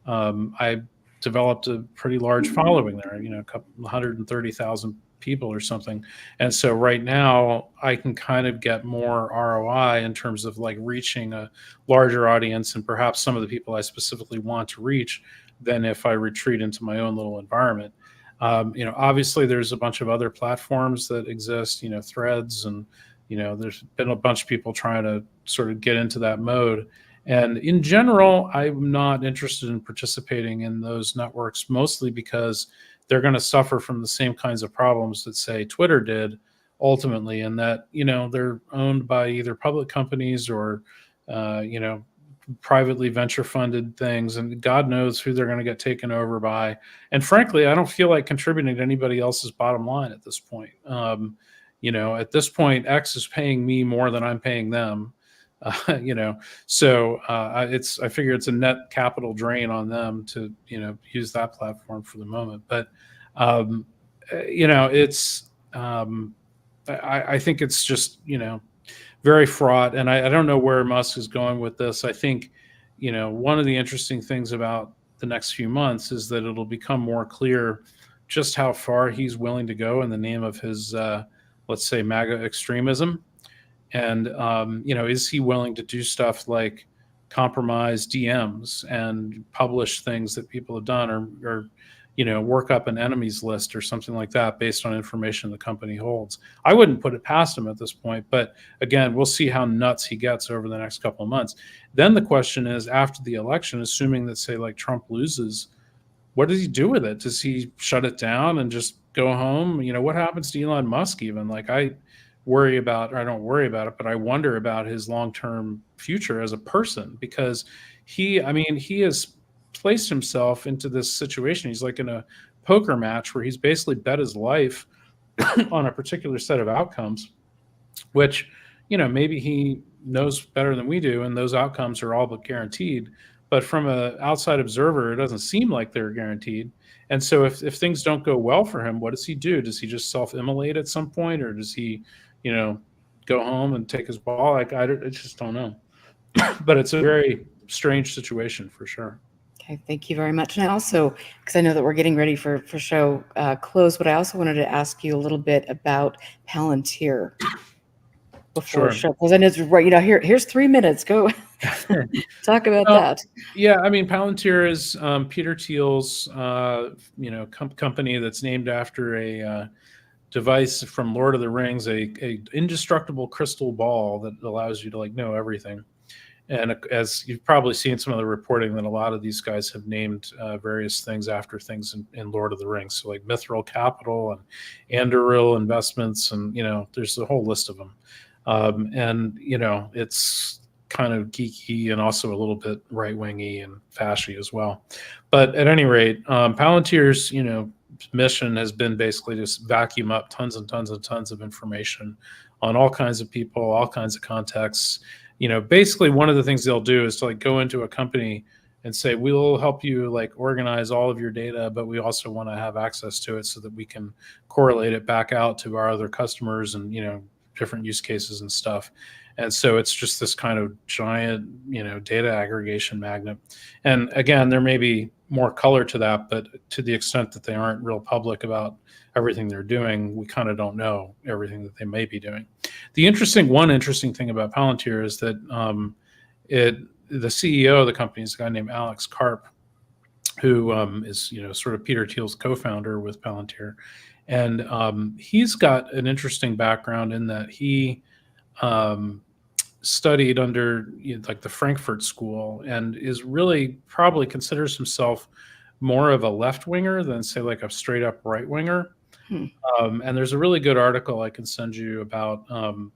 I developed a pretty large following there, a couple 130,000 people or something. And so right now I can kind of get more ROI in terms of like reaching a larger audience and perhaps some of the people I specifically want to reach than if I retreat into my own little environment. Obviously there's a bunch of other platforms that exist, Threads, and, there's been a bunch of people trying to sort of get into that mode. And in general, I'm not interested in participating in those networks, mostly because they're going to suffer from the same kinds of problems that, say, Twitter did ultimately, and that, they're owned by either public companies or, privately venture funded things, and God knows who they're going to get taken over by. And frankly, I don't feel like contributing to anybody else's bottom line at this point. At this point, X is paying me more than I'm paying them. So I figure it's a net capital drain on them to, use that platform for the moment. But, it's, I think it's just, very fraught. And I don't know where Musk is going with this. I think, one of the interesting things about the next few months is that it'll become more clear just how far he's willing to go in the name of his, let's say, MAGA extremism. And, is he willing to do stuff like compromise DMs and publish things that people have done or work up an enemies list or something like that based on information the company holds? I wouldn't put it past him at this point. But again, we'll see how nuts he gets over the next couple of months. Then the question is, after the election, assuming that, say, like Trump loses, what does he do with it? Does he shut it down and just go home? What happens to Elon Musk even? Like I don't worry about it, but I wonder about his long-term future as a person, because he has placed himself into this situation. He's like in a poker match where he's basically bet his life on a particular set of outcomes, which, maybe he knows better than we do, and those outcomes are all but guaranteed. But from an outside observer, it doesn't seem like they're guaranteed. And so if things don't go well for him, what does he do? Does he just self-immolate at some point, or does he, go home and take his ball? I just don't know. But it's a very strange situation for sure. Okay, thank you very much. And I also, because I know that we're getting ready for show close, but I also wanted to ask you a little bit about Palantir before Sure. show close. And it's right, here's 3 minutes. Go talk about Well, that. yeah, I mean, Palantir is Peter Thiel's, company that's named after a device from Lord of the Rings, a indestructible crystal ball that allows you to like know everything. And as you've probably seen some of the reporting, that a lot of these guys have named various things after things in Lord of the Rings. So like Mithril Capital and Anduril Investments, and there's a whole list of them. And it's kind of geeky and also a little bit right-wingy and fashy as well. But at any rate, Palantir's mission has been basically just vacuum up tons and tons and tons of information on all kinds of people, all kinds of contexts. Basically one of the things they'll do is to like go into a company and say, we'll help you like organize all of your data, but we also want to have access to it so that we can correlate it back out to our other customers and, different use cases and stuff. And so it's just this kind of giant, data aggregation magnet. And again, there may be more color to that, but to the extent that they aren't real public about everything they're doing, we kind of don't know everything that they may be doing. One interesting thing about Palantir is that the CEO of the company is a guy named Alex Karp, who is sort of Peter Thiel's co-founder with Palantir, and he's got an interesting background in that he studied under like the Frankfurt School and is really probably considers himself more of a left winger than say like a straight up right winger. And there's a really good article I can send you about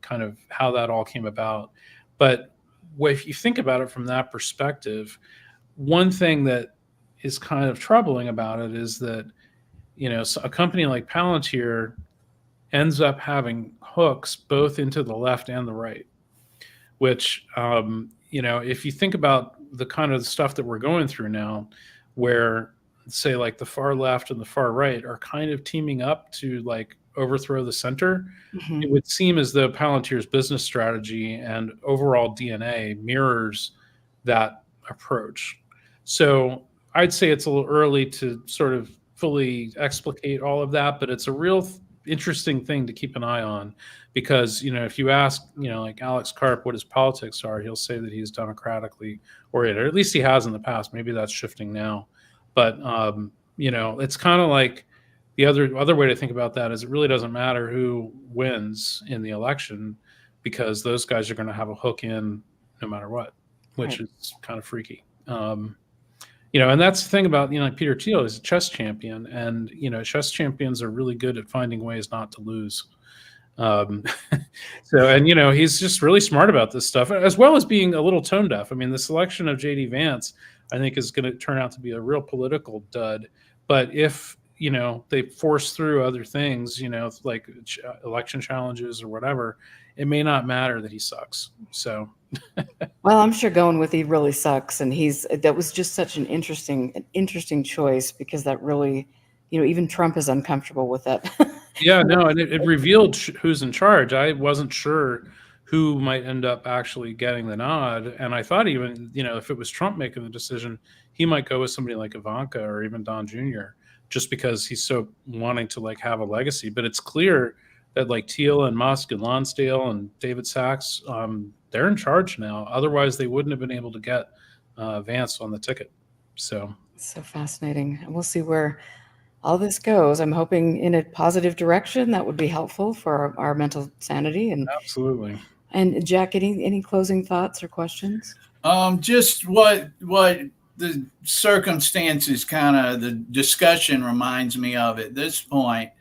kind of how that all came about. But if you think about it from that perspective, one thing that is kind of troubling about it is that, so a company like Palantir ends up having hooks both into the left and the right, which, if you think about the kind of stuff that we're going through now, where say like the far left and the far right are kind of teaming up to like overthrow the center, it would seem as though Palantir's business strategy and overall DNA mirrors that approach. So I'd say it's a little early to sort of fully explicate all of that, but it's a real interesting thing to keep an eye on, because if you ask like Alex Karp what his politics are, he'll say that he's democratically oriented, or at least he has in the past. Maybe that's shifting now, but it's kind of like the other way to think about that is it really doesn't matter who wins in the election, because those guys are going to have a hook in no matter what, which is kind of freaky. And that's the thing about, like Peter Thiel is a chess champion, and, chess champions are really good at finding ways not to lose. He's just really smart about this stuff, as well as being a little tone deaf. I mean, the selection of JD Vance, I think, is going to turn out to be a real political dud. But if, they force through other things, like election challenges or whatever, it may not matter that he sucks. So. Well, I'm sure going with he really sucks, and that was just such an interesting choice, because that really, even Trump is uncomfortable with that. Yeah, no, and it revealed who's in charge. I wasn't sure who might end up actually getting the nod, and I thought even if it was Trump making the decision, he might go with somebody like Ivanka or even Don Jr., just because he's so wanting to like have a legacy. But it's clear that like Thiel and Musk and Lonsdale and David Sachs, they're in charge now. Otherwise, they wouldn't have been able to get Vance on the ticket. So fascinating. And we'll see where all this goes. I'm hoping in a positive direction. That would be helpful for our mental sanity. And absolutely. And Jack, any closing thoughts or questions? Just what the circumstances, kind of the discussion reminds me of at this point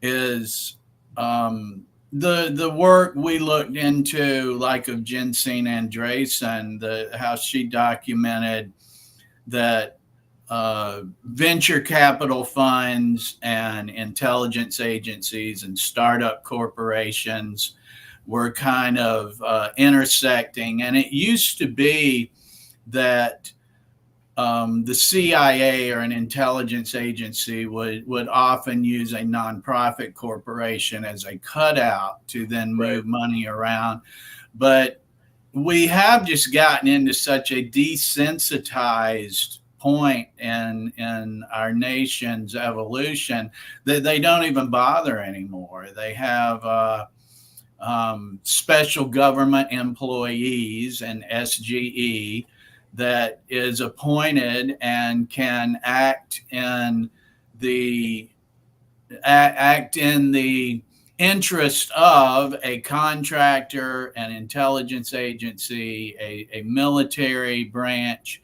is the work we looked into, like of Jensine Andresen, how she documented that venture capital funds and intelligence agencies and startup corporations were kind of intersecting. And it used to be that the CIA or an intelligence agency would often use a nonprofit corporation as a cutout to then move money around. But we have just gotten into such a desensitized point in our nation's evolution that they don't even bother anymore. They have special government employees and SGE that is appointed and can act in the interest of a contractor, an intelligence agency, a military branch.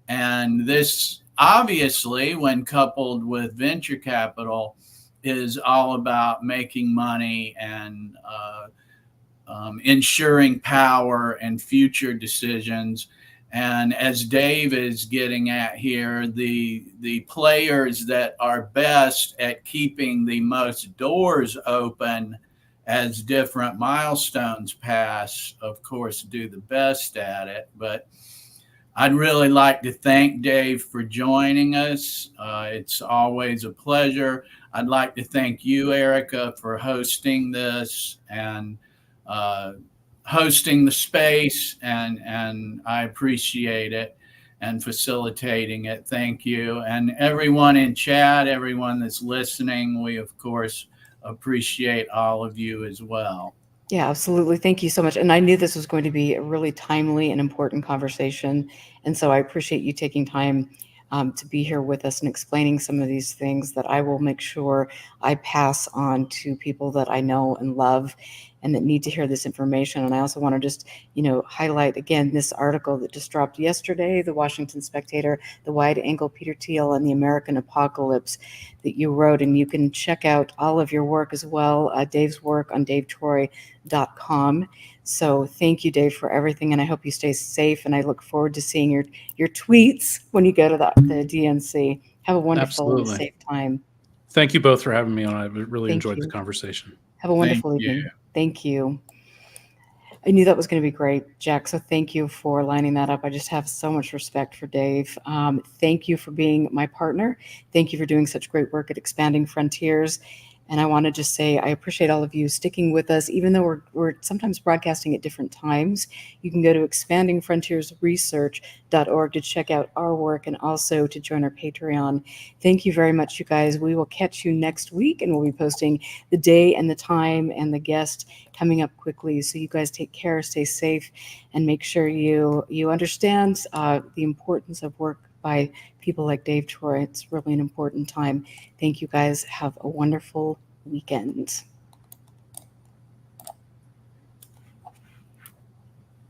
And this obviously, when coupled with venture capital, is all about making money and ensuring power and future decisions. And as Dave is getting at here, the players that are best at keeping the most doors open as different milestones pass, of course, do the best at it. But I'd really like to thank Dave for joining us. It's always a pleasure. I'd like to thank you, Erica, for hosting this and hosting the space, and I appreciate it, and facilitating it. Thank you. And everyone in chat, everyone that's listening, we of course appreciate all of you as well. Yeah, absolutely. Thank you so much. And I knew this was going to be a really timely and important conversation. And so I appreciate you taking time to be here with us and explaining some of these things that I will make sure I pass on to people that I know and love and that need to hear this information. And I also want to just, highlight again this article that just dropped yesterday, the Washington Spectator, the wide angle Peter Thiel and the American Apocalypse that you wrote. And you can check out all of your work as well, Dave's work on davetroy.com. So thank you, Dave, for everything. And I hope you stay safe. And I look forward to seeing your tweets when you go to the DNC. Have a wonderful and safe time. Thank you both for having me on. I really Thank enjoyed you. the conversation. Have a wonderful evening. Thank you. I knew that was going to be great, Jack. So thank you for lining that up. I just have so much respect for Dave. Thank you for being my partner. Thank you for doing such great work at Expanding Frontiers. And I want to just say I appreciate all of you sticking with us, even though we're sometimes broadcasting at different times. You can go to expandingfrontiersresearch.org to check out our work and also to join our Patreon. Thank you very much, you guys. We will catch you next week, and we'll be posting the day and the time and the guest coming up quickly. So you guys take care, stay safe, and make sure you understand the importance of work by people like Dave Troy. It's really an important time. Thank you guys. Have a wonderful weekend.